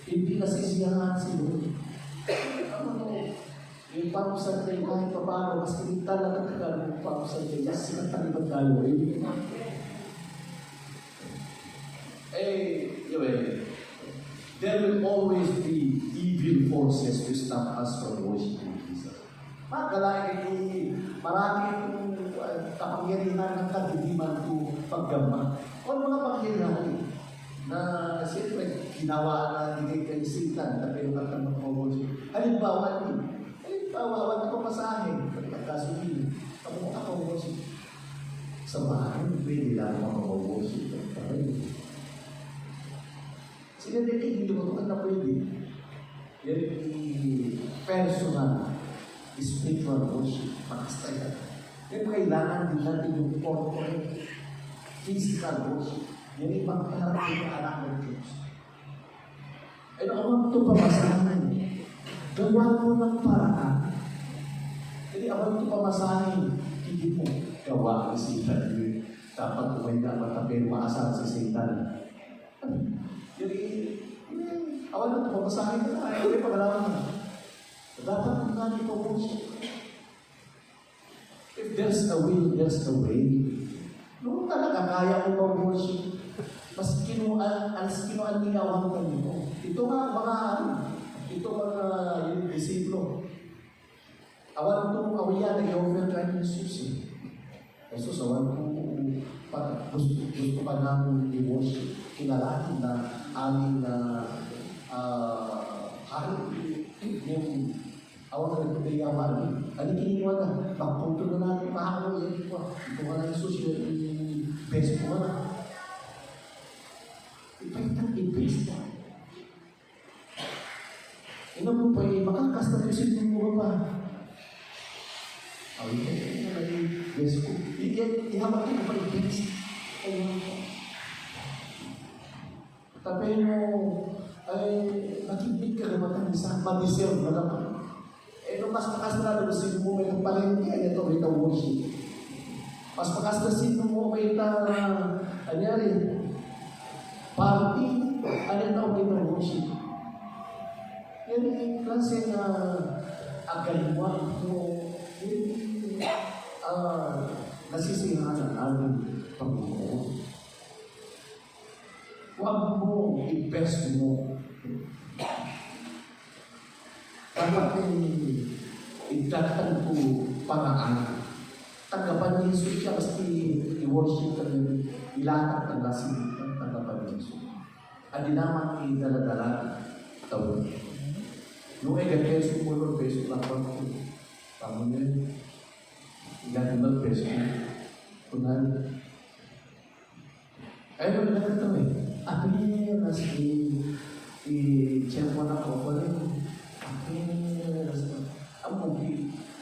Hindi nasisiyahan si Lord. Yung pamusan tayo kahit pa paano, mas kita na nagkakaroon ng pamusan tayo. Yes, sinatalipan tayo. There will always be evil forces to stop us from worshiping Jesus. Marami itong kapangyarihan ng kadidiman to paggamit. O mga pangyarihan na siyempre ginawa na hindi kay Satan na pinungan ng worship. Halimbawa, wag ko pasahin, pagkasuhin, kapag ako worship. Sa bahay, pwede lang worship. Sila din hindi mo ito na pwede. Personal, spiritual worship, makastaya. Pero kailangan din natin yung corporate, physical worship. Yan yung magkaharap ng anak ng Diyos. Ano ito papasahan Gawa mo ng paraan. Jadi abang ito pamasahin, hindi mo gawa ang Satan. Dapat umay na matapin, maasal si Satan. Jadi, awan na ito pamasahin na, ay pagalaman na. Dapat kung nga ito po siya. If there's a will, there's a way. Noong talaga kaya mo mag-worship, mas kinuan niyawang ka nito. Ito mga yung disiplo. Awan itong awiyan na i-offer ka ni Jesus. Jesus, awan gusto pa namin i-worship. Kinalahin na aming yung awan na ito kaya yaman. Ano kiniwa na? Magpunto na natin mahalo. Ito ka na Jesus, yung best mo na. Ipahitang i-best na. Ino mo pa makakas na isip mo ba? Awin ka na best ko. Ihamak ka pa i-best. Tapi mo, ay nakibig ka naman sa mag-deserve na naman. Nung mas makas na nalusin mo, may palengke, ay ito, may worship. Mas makas na sin mo, may anyari, party, ano ito, may worship. Yan yung klase na agaliwa mo, nasisihanan namin Panginoon. Huwag mo i-best mo. Dapat itatang ko paraan. Tagapan ni Jesus siya, basta i-worship ka rin. Ilatak ang lasin ng tagapan ni Jesus. Adi naman i-daladala tawag. Nung peso mo nun, peso lang pa ko. Tama niya. Ilan yung peso mo. Kunan. Ayun, wala ito eh. Apinas, i-check mo na ko ko rin. Apinas. Ang mong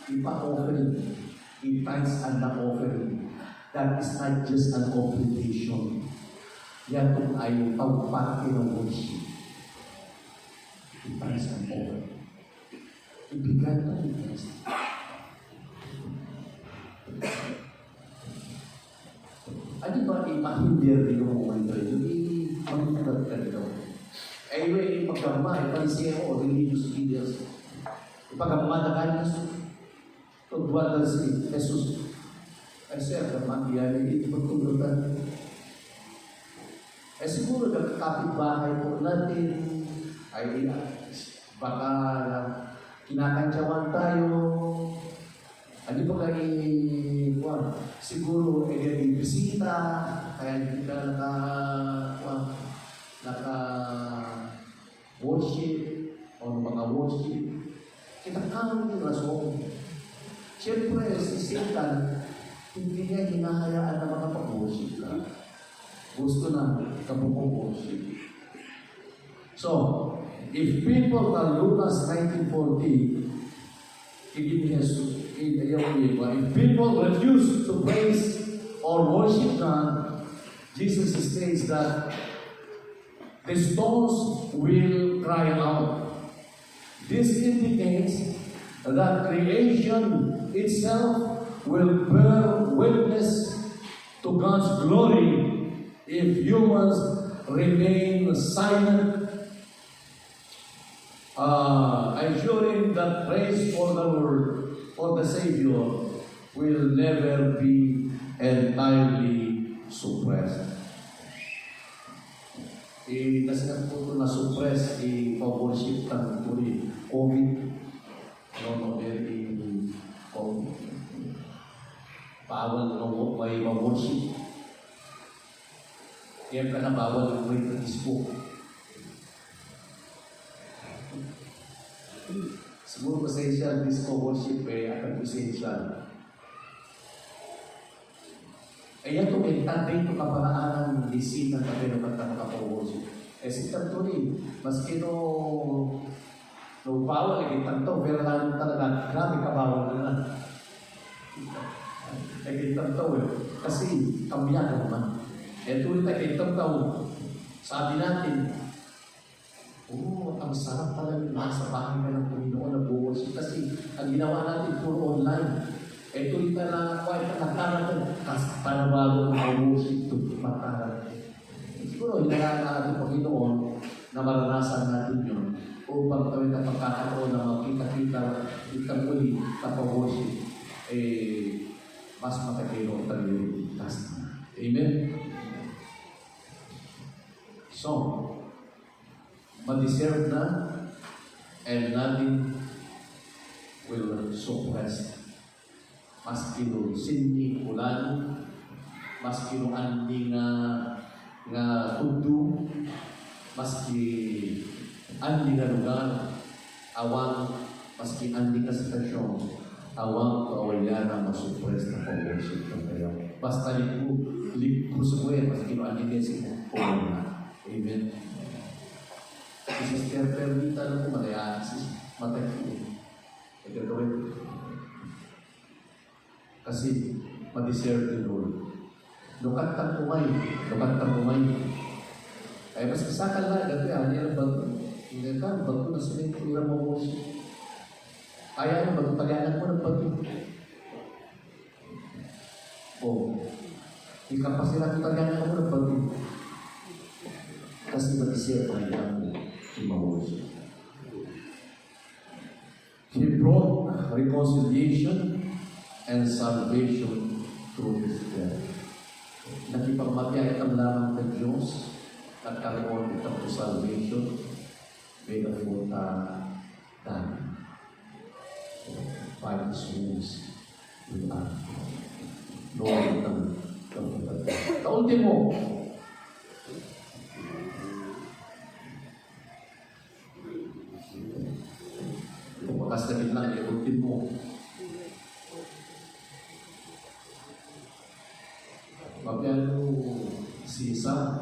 ipa-offering. I-tithes and the offering. That is not just an obligation. Yan kung ay pagpati ng worship. I-tithes and offering. Ibigay na i-tithes. Ano ba i-mahindir din yung momento ito? I-mahindir ka dito. Eh, yung pagkama, ipanisiya ko, religious leaders. Ipagkama na kayo Tugwala si Jesus. Ay siya, kamangyan, ito magtulutan. Eh siguro, kapit-bahay po natin, ay baka kinakantsawan tayo. Ano ba kayo, siguro, yung bisita, kaya hindi ka naka-worship, o mga worship. Kinakawin yung rason. Siyempre, si Satan, hindi niya hinahayaan na makapag-worship ka. Gusto na kabukong worship. So, if people are Lucas 19:40, if people refuse to praise or worship God, Jesus states that the stones will cry out. This indicates that creation itself will bear witness to God's glory if humans remain silent, ensuring that praise for the Lord, for the Savior, will never be entirely suppressed. Kasi nga po ito na-suppress, i-worship ng tuli, COVID, bawal ng may worship. Kaya ka na bawal ng may disco. Siguro pasensya disco worship akan pasensya. Ayan ito may tanday ito kaparaan ng disina na pinapagtang worship. Si Tanturi, maski no bawal tanto, pero lang talaga, grabe kabawal na lang. Tanto kasi kamyan naman. Tuloy tayo tanto, sabi natin, Ang sarap pala nasa bahay ka ng Panginoon na buworship. Kasi ang ginawa natin puro online. Tuloy ka na, nakarating. Kasi panabago ng worship to makarat. Siguro, hinayaan natin Panginoon na maranasan natin yun upang kami na pagkakaroon na makita-kita itang uli kapag worship, mas matatino tayo ligtas na. Amen? So, ma-deserve na and nothing will suppress. Maski no sindi ulan, maski no andi nga tudu, maski andi nga lugar, awang, maski andi nga sitwasyon, awang kaawalyan na masuppress na pag-worship ng kayo. Basta lipo sa buhay, maski no andi nga sitwasyon. Amen. Si Sister Perlita na po malayan, matay ko. Ito gawin. Kasi ma-deserve the Lord. Lukatang umay. Ay, mas kasakal na, gato yan, yan ang bago. Hindi ka, bago na sa mga pira mo mo siya. Kaya mo, magpagalan mo ng bago. Hindi ka pa sila pagpagalan mo ng bago. Kasi ma-deserve ang ilang mo. He brought reconciliation and salvation through His death. Nakipagmatiyay ang lamang ng Diyos at karoon itong salvation may napunta tayo. By His wounds, we are. Lord ng kapatid. Kaunti mo, bukas na lang, kaunti mo. Mabiyano si Sam,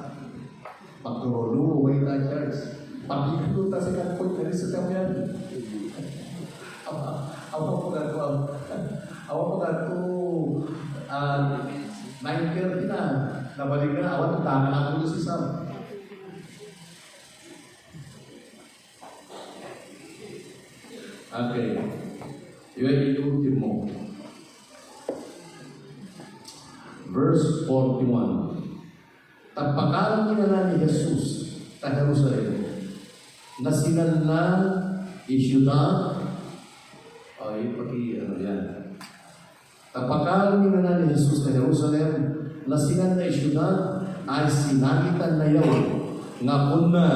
pagturolo, way na church. Pagkikulo ta sa kanpoy na rin sa kamyan. Awa po nga ito, 9:30 na, nabalik na, awa ito, tama na ako si Sam. Okay, yun yung ultimo. Verse 41. Tapakalan nila ni Jesus sa Jerusalem na sinan na isyudad. Tapakalan nila ni Jesus sa Jerusalem na sinan na isyudad ay sinagitan na yaw nga kuna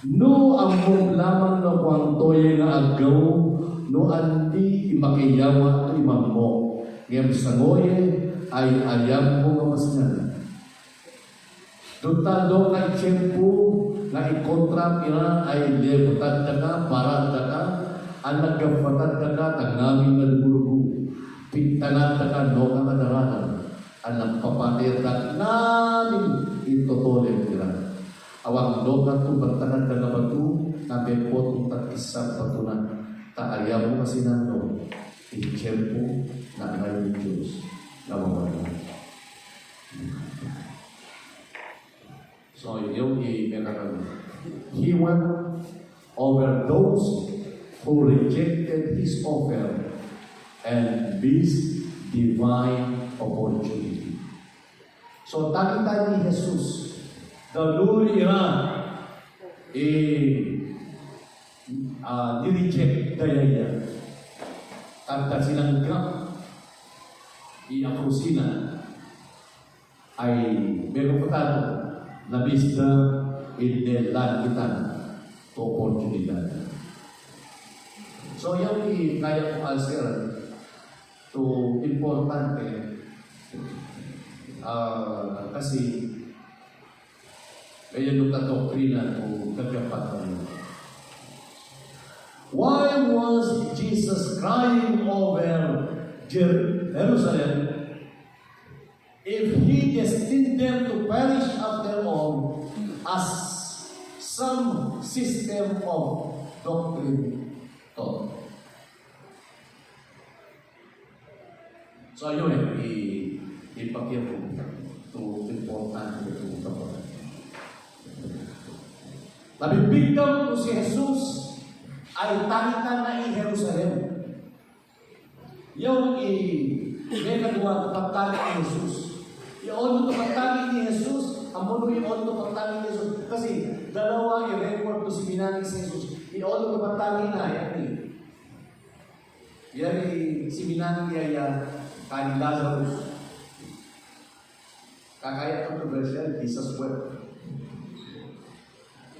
no among lamang na kwantoy nga agaw no andi imakiyawa to imammo ngem sangoye ay ayam mo nga masnan. Tutalo kay tiyempo na ikontra pina ay lebutad ka, barat ka, ang nagkabatad ka, tangaming nalulugo, pintanan ka, no ka madaranan, ang nagpapatir ka, namin itotolim nila. Awang no ka to, bantanan ka na batu, namin po itong tatisang patunan, taayam mo kasi nano, tiyempo na ngayon Diyos. So, yung he went over those who rejected His offer and this divine opportunity. So, takita ni Jesus, daluri ni-reject daya at silang i-aprosina ay meron pa tayo na bisda inelan kita to oportunidad. So, yung kaya ko answer to importante kasi kaya nung doktrina o kagapat na why was Jesus crying over Jerusalem if He destined them to perish after all as some system of doctrine taught? So yun ipakita to important to Nabibigdaw ko si Jesus ay tangitan na i Jerusalem. Yung may nagawa ko pagtangin ni Jesus. Yung to pagtangin ni Jesus, ang mundo yung to pagtangin ni Jesus. Kasi dalawa i-record to si Binangin si Jesus. Yung to pagtangin na, yan eh. Yan si Binangin yaya, kanin Lazarus. Kakaya controversial, Jesus wept.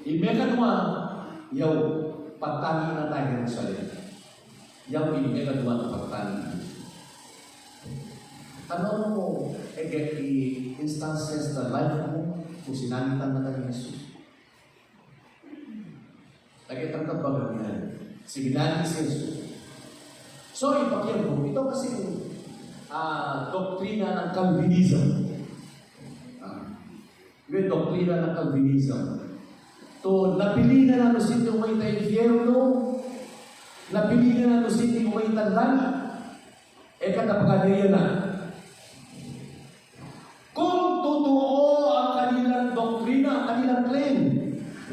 Imekadwa, yaw, pagtangin na tayo Jerusalem. Yaw, imekadwa na pagtangin. Tanong mo, instances na life mo kung sinanitan na tayo Jesus. Nagkitang kabagan yan. Sige natin si Jesus. So, ipakyan mo, ito kasi doktrina ng Calvinism. Yung doktrina ng Calvinism. To, napili na natin sino may tayo napili na natin sino may talangit. Katapaganoy na. Kung totoo ang kanilang doktrina, ang kanilang claim,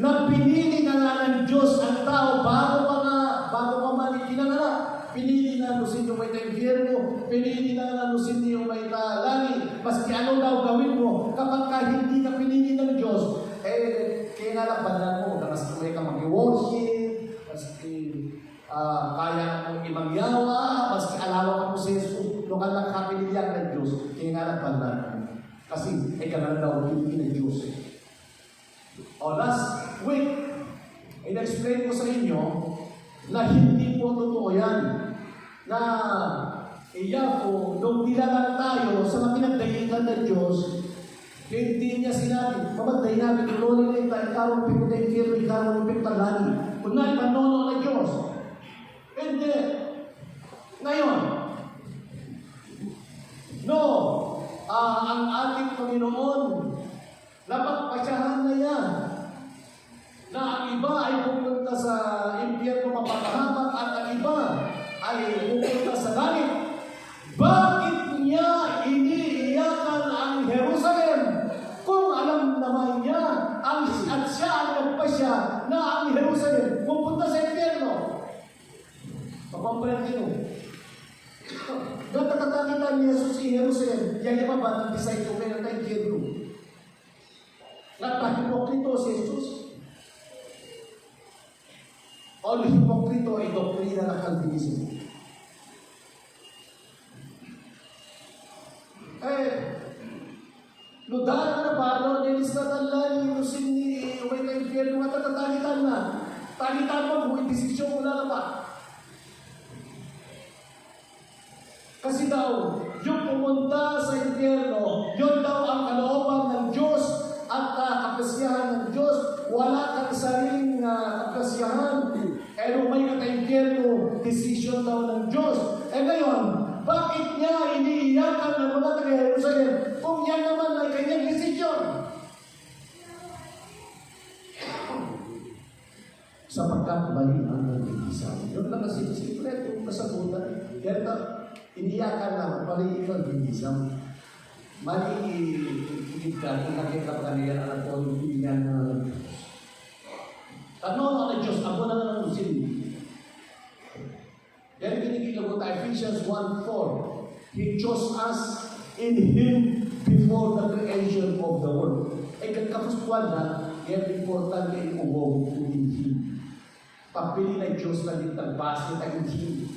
na pinili na nga ng Diyos ang tao bago pa man ikinanganak. Pinili na lusin yung may tayo, pinili na nga lusin yung may langit. Maski ano daw gawin mo, kapag hindi ka pinili ng Diyos, kaya nga lang bandan mo, na maski may ka mag-worship, maski kaya mong imangyawa, maski alawa ka mo sa Jesus, lokal lang kapinilyan ng Diyos, kaya nga lang bandan mo. Kasi, ganun daw, hindi ng Diyos. Last week, in-explain ko sa inyo na hindi po totoo yan. Na nung nilalang tayo sa mga pinagdahilan ng Diyos, hindi niya sinabi, mamatay namin, tuloy na tayo, ikaw ang pinutay kiro, ikaw ang pintalani. Kunwari, manono ng Diyos. Hindi. Ngayon, ang ating Panginoon, napagpasyahan na yan, na ang iba ay pupunta sa impyerno mapaghamak at ang iba ay pupunta sa langit. Bakit niya iniiyakan ang Jerusalem kung alam naman niya at siya ang nagpasya na ang Jerusalem pupunta sa impyerno? Papampalagin doon nakatakitan ni Jesus si Jerusalem, yan yung mabatang design ko kayo na tayo kiro. Hipokrito si Jesus. All hipokrito ay doktrina ng Calvinism. Ludahan na ba, nilis na talani, lusin ni Uway na impyerno, matatalitan na. Talitan mo, buhay desisyon mo na ba? Kasi daw, yung pumunta sa impyerno, yun daw ang kalooban ng Diyos at kapasyahan ng Diyos. Wala kang sariling kapasyahan. Pero may kata-impyerno, decision daw ng Diyos. Ngayon, bakit niya iniiyakan ng mga taga-Jerusalem kung yan naman ay kanyang decision? Sapagkat mali ang nag-iisa. Yun lang kasi sikreto, kasagutan. Kaya iniyakan na mali ang nag-iisa. Mali itigdan kung nakita pa kanila ang pagpilihan ng Diyos. Tanong ang Diyos, ako na lang ang sin. Yan kinikilang ko tayo, Ephesians 1:4. He chose us in Him before the creation of the world. Kapuspuan na, yan importante yung uwog in Him. Papili ng Diyos na nagtagbase na in Him.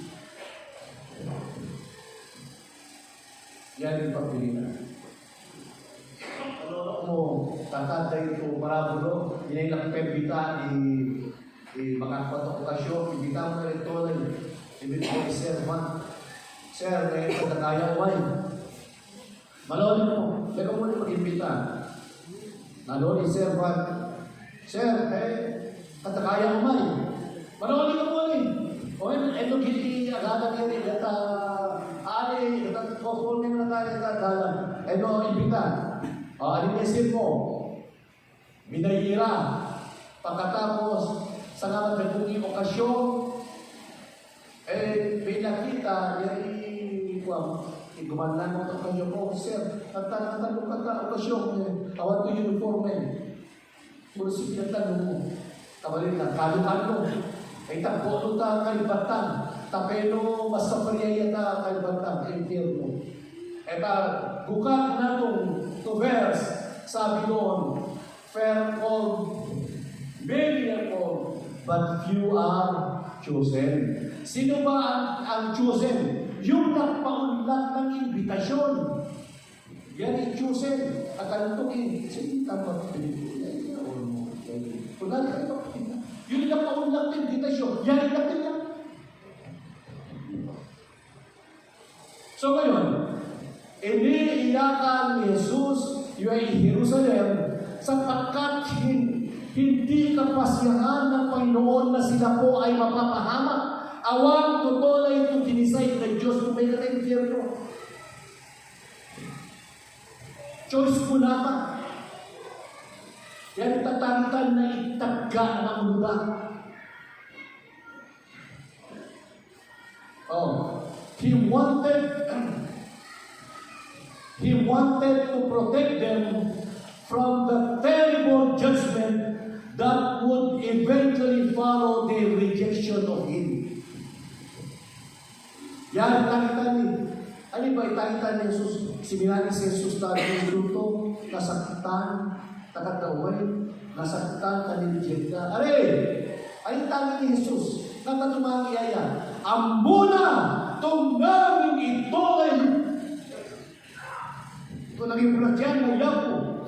Yan yung papili na. Ano mo, tatantay ito parabulo, inailang pembita mga patokasyon, ibita mo na ito lang. Ibita mo ni Sir Juan. Sir, may katakaya wine. Malawin mo, teka mo na mag-imbita. Malawin ni Sir Juan. Sir, katakaya wine. Malawin ka mo eh. O ito gili, agada niya rin, ito kofol na tayo, ito imbita. Alinesin mo, binayira, pagkatapos sa nga nagpungi okasyon, may nakita, gumanan mo ito kayo po, sir, nagtanong ka okasyon, I want to uniform Muro si pinatanong mo, Kabalin lang, kalo-kalo. Ay takbo ta kalibatan. Tapeno mas kapariyaya ta kalibatan, impyerno. Bukat na to verse, sabi doon, fair called, many are called, but few are chosen. Sino ba ang chosen? Yung nagpaunlad ng imbitasyon. Yan ang chosen. At alantukin, sino tama Pilipinas? Kung yung nagpaunlad ng imbitasyon, yan ang natin. So ngayon, iniiyakan ni Jesus yung Jerusalem sapagkat hindi kapasyahan ng Panginoon na sila po ay mapapahamak. Awang totoo na itong dinisay ng Diyos kung may ka-impyerno. Choice po naman. Yan tatalitan na itagga ng lugar. He wanted to protect them from the terrible judgment that would eventually follow their rejection of Him. Yan, talitan ni. Ano ba italitan ni Jesus? Sinabi si Jesus tayo ng luto, nasakitan, takataway, nasakitan, kanilijit ka. Are! Ay tali ni Jesus. Natatumang iyaya. Ambuna! Itong namin ito ay ito naging pulakyan na yapo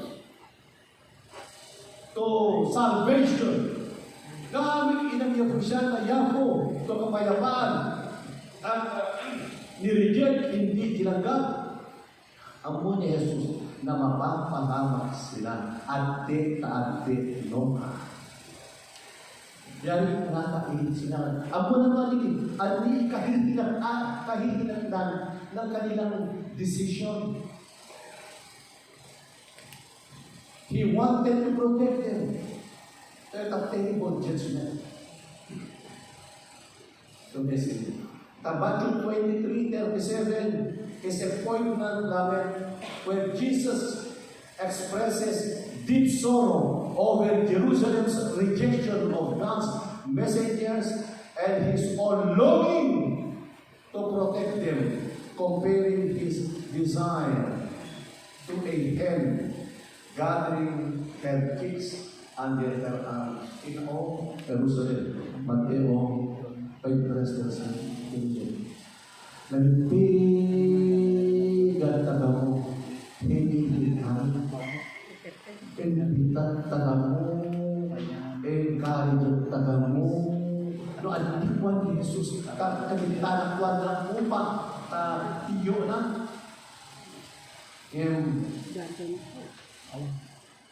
to salvation. Namin inagyapo siya na yapo to kapayapaan. At nireject, hindi tinanggap. Amo ni Jesus na mapapahamak sila. Ate-ate no. Yan yung nakakain sila. Amo na maligid. At di kahihilan ng kanilang decision. He wanted to protect them. There's a terrible judgment. So basically, Habakkuk 23:37 is a poignant lament where Jesus expresses deep sorrow over Jerusalem's rejection of God's messengers and his own longing to protect them, comparing his desire to a hen gathering her chicks under her arms in all Jerusalem. Mateo 5:13. Nagpigan taga mo, hinihihan, pinipitan taga mo, encourage taga mo. Ano, adikwan ni Jesus, kagitan kuwan ng upa, iyo na.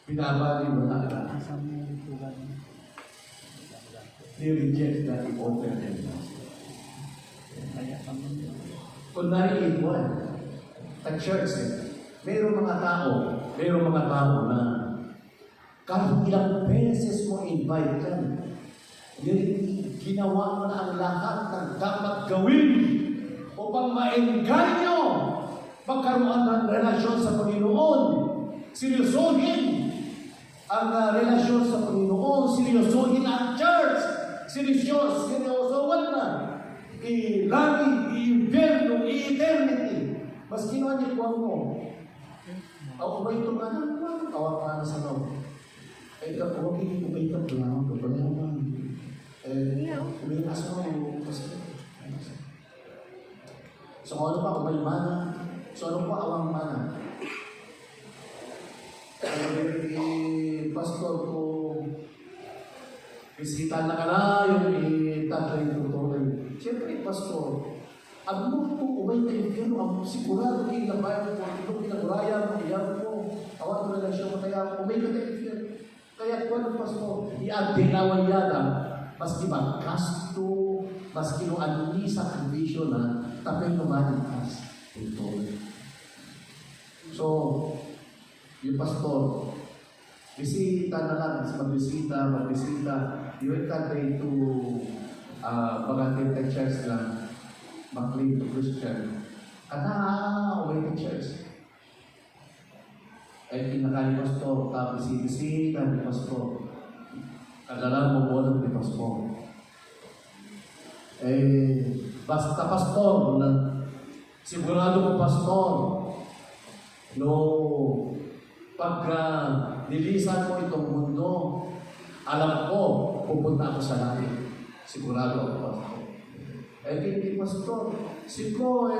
Binabali mo na lang. They reject that offer them. Kung nariiwan, at church, mayroong mga tao na kahit ilang beses mo invite yan, ginawa mo na ang lahat ng dapat gawin upang maengganyo magkaroon ng relasyon sa Panginoon. Seryosohin ang relasyon sa Panginoon, seryosohin ang church, seryosohin na langit, i-inferno, i-eternity. Mas ginawa niya kuwang mo. Ako ba ito nga na? Awak ka na sa loob. Ay, huwag hindi ko ba ito lang. Kapag naman. Kumilas mo. So, ano pa? Umay mana. So, ano pa? Awang mana. Pastor ko, bisita na ka na yung tatay tutuloy. Siyempre, Pastor, ang mo po umay na impyerno, ang sigurado kinabayan mo, ito kinaguraya mo, iyan mo, awat mo na siya mataya, umay ka na impyerno. Kaya kung ano, Pastor, i-adinawan yada, maski magkasto, maski no anuni sa condition na, tapay lumanikas. Ito. So, yung Pastor, bisita na lang, magbisita, yung tatay to Bagatid ka church lang, mag-claim to Christian. Away ka church. Ay pinakali Pastor, tapos ibisita ni Pastor. Kadalang mo po ng pastor. Basta pastor, sigurado ko pastor, no, pag nilisan mo itong mundo, alam ko, pupunta ako sa langit. Sigurado ako pastor. Hindi pastor. Siguro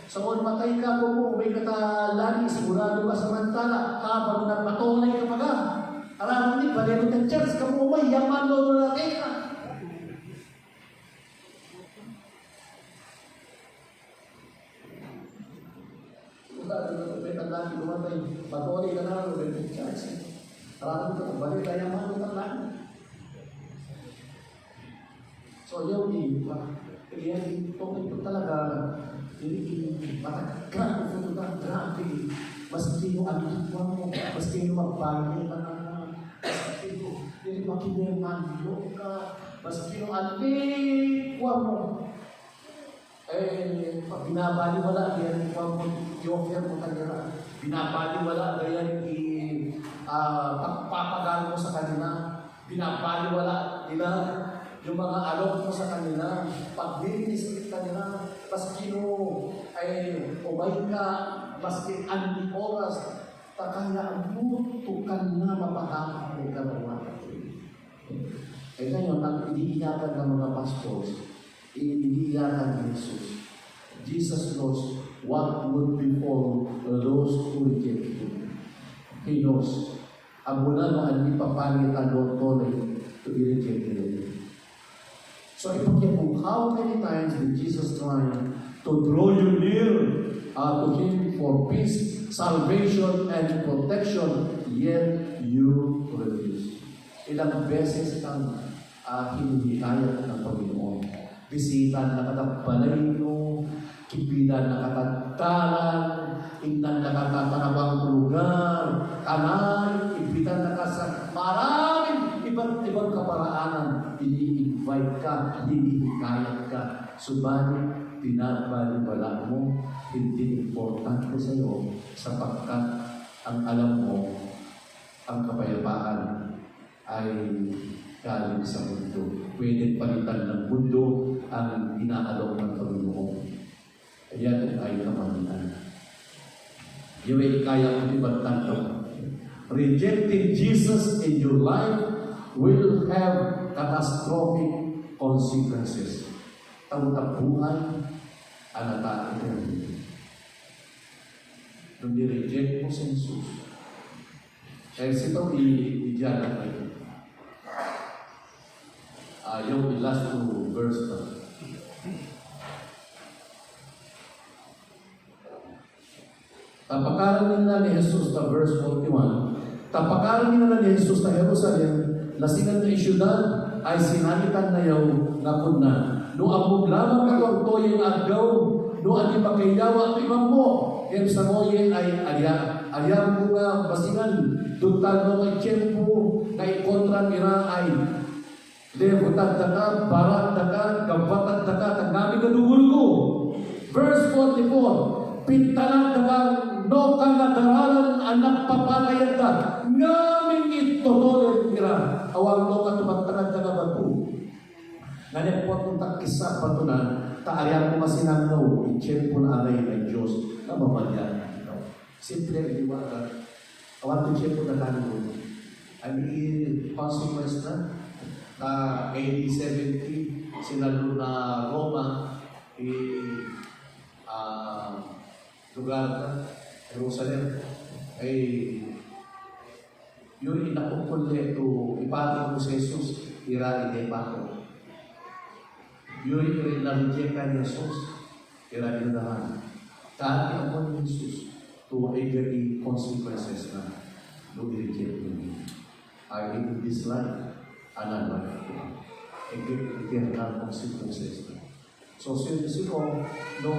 sa kung matay ka po may katalagi, sigurado ka samantala, habang nagpatunay ka pa ka. Alam ni palero ng church, kamu may yaman doon na ka. May talagi lumatay, patunay ka na, may ng church. Alam mo, balik ka yaman doon na So, yung kaya ito talaga, matagkan ito na grabe. Maski yung alituan mo, maski yung magbahay ka na, maski yung makinirmando ka, maski yung alituan mo. Binabaliwala, yan mo, i-offer mo kanila. Binabaliwala, yan pagpapagal mo sa kanila. Binabaliwala nila yung mga alok mo sa kanila, pag-dinisip kanila, maski mo ay umay ka, maski anli oras, takaya mutukan na mapatapang ng galawa. Ngayon, ang iniiyakan ng mga pastors, iniiyakan ni Jesus. Jesus knows what would befall those who reject Him. He knows. Ang mula no, hindi papangit ang doon to be rejected. So ipakita mo, how many times did Jesus try to draw you near to Him for peace, salvation, and protection, yet you refuse? Ilang beses kang hinihikayat ng Panginoon. Bisita na katagbalay mo, kipilan na katagtalan, ingnan na katatanabang lugar, kanal, ipitan na ka sa maraming iba't ibang kaparaanan. Ini-invite ka, hinihikayat ka. Subalit, pinabaliwala mo, hindi importante sa iyo sapagkat ang alam mo, ang kapayapaan ay galing sa mundo. Pwede palitan ng mundo ang inaalok ng Panginoon. Ayan ay kamalitan. Yung kaya mo ibagtan ito. Rejecting Jesus in your life will have catastrophic consequences. Taon-tapuhan, alata ito. Nung nireject mo si Jesus, kaya sito i-diyan na kayo. Yung last two verse na. Tapakaran nila ni Jesus na verse 41. Tapakaran nila ni Jesus na Jerusalem, lasinan na isyudad, ay sinalitan na yaw na kuna. No amog lamang katorto yung agaw, no adi pagkayawa at imam mo, yan sa moye ay ayam mo nga basinan, duntan mo kay tiyempo, na ikontra nila ay lebutad na ka, barat na ka, gabatad na ka, tanggami ka duwul ko. Verse 44, pintalan na ka, no ka nataralan, anak papatayad ka, ngaming itotoler nila, awang no ka tumatangad ka na bato. Ngayon po itong takisa pa ito na, taayang mo masinanaw, i-check po na aray ng Diyos na mamadyan. Simple ang iwanan. Awang to check po na tayo. Ang consequence na AD 70, sinalo na Roma, lugar na, Jerusalem, ay yun inapukulye to ipatong mo si Jesus, ira-ide pato. Yun rin na-reject ka ni Jesus, ira-ide naman. Kaya ako ni Jesus to every consequences na no reject me. I in this life, another life. Eternal consequences na. So, siguro, no,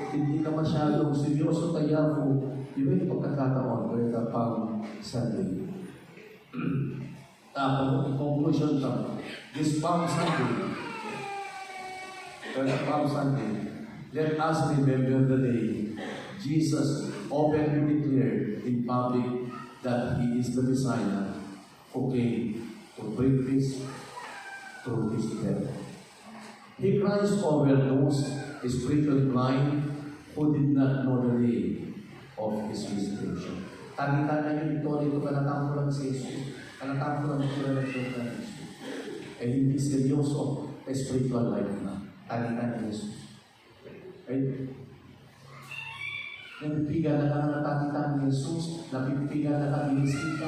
hindi ka masyadong seryoso kaya mo, yung pagkakataon, kaya ka pang Sunday. Tapos, in conclusion lang, this Palm Sunday, let us remember the day Jesus openly declared in public that He is the Messiah who came to bring peace through his death. He cries over those spiritually blind who did not know the day of his visitation. Tagi-tagi yung ito kanatang ko lang si Jesus. Kanatang ko lang ito lang si Jesus. Eh hindi seryoso spiritual life na. Tagi-tagi Jesus. Right? Napipigan na lang natatitang ni Jesus, napipigan na lang binisita,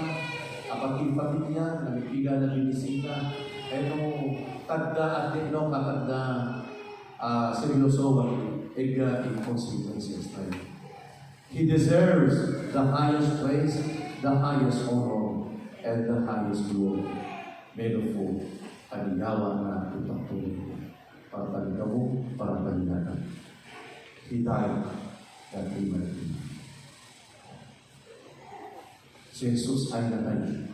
apating pamilya, napipigan na binisita. Ito, tagda at ito, katagda, seryoso, in consequences tayo. He deserves the highest praise, the highest honor, and the highest glory. Meaningful, kanilawa na itong tuloy. Para paligaw, para paligaw. He died that we might be. Si Jesus ay natay.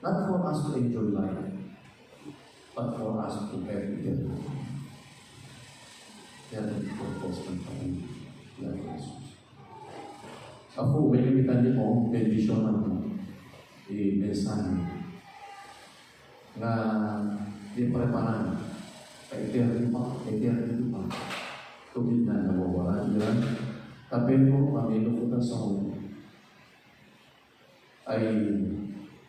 Not for us to enjoy life, but for us to have eternity. Kaya ito purpose ng Panginoon. Ako, may kamitan niyo po, bendition ng mensahe na di preparan eternity pa. Tubig na nawawala yan. Tapi mo, mamilo ko sa huli ay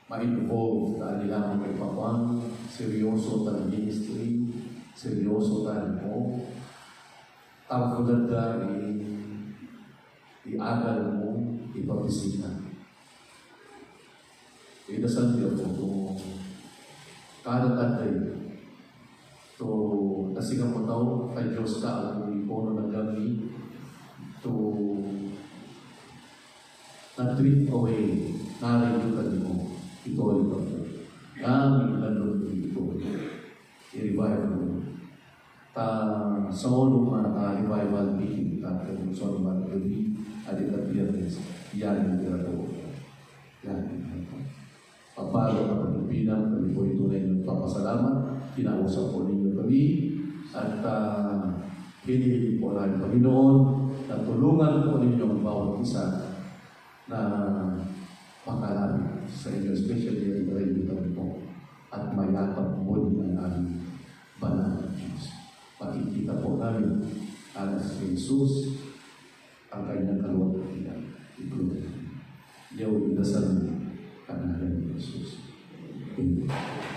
ma-involve na nila ang ipapang seryoso ng ministry, seryoso ng mo, tapos na i-agal mo, ipabisita. Idasal niyo po kung kada tatay to nasigang mo tao kay Diyos ka ang ipono ng gabi to na-trip away narinig mo ito po gamit na doon ito i-revive mo sa ulo revival meeting kung sa ulo gabi at itapiyanes yan yung ginagawa yan papalo na pagpipinang kami po ito na yung papasalamat kinausap po ninyo kami at pinili po lang Panginoon na tulungan po ninyo ang bawat isa na makalapit sa inyo, especially ang rebutan po at mayakap po din ang aming banal na Diyos. Makikita po namin ang si Jesus ang kanyang kaluwag-kapitan. Ito, yaw, indasal ang ngalan ni Jesus. Amen.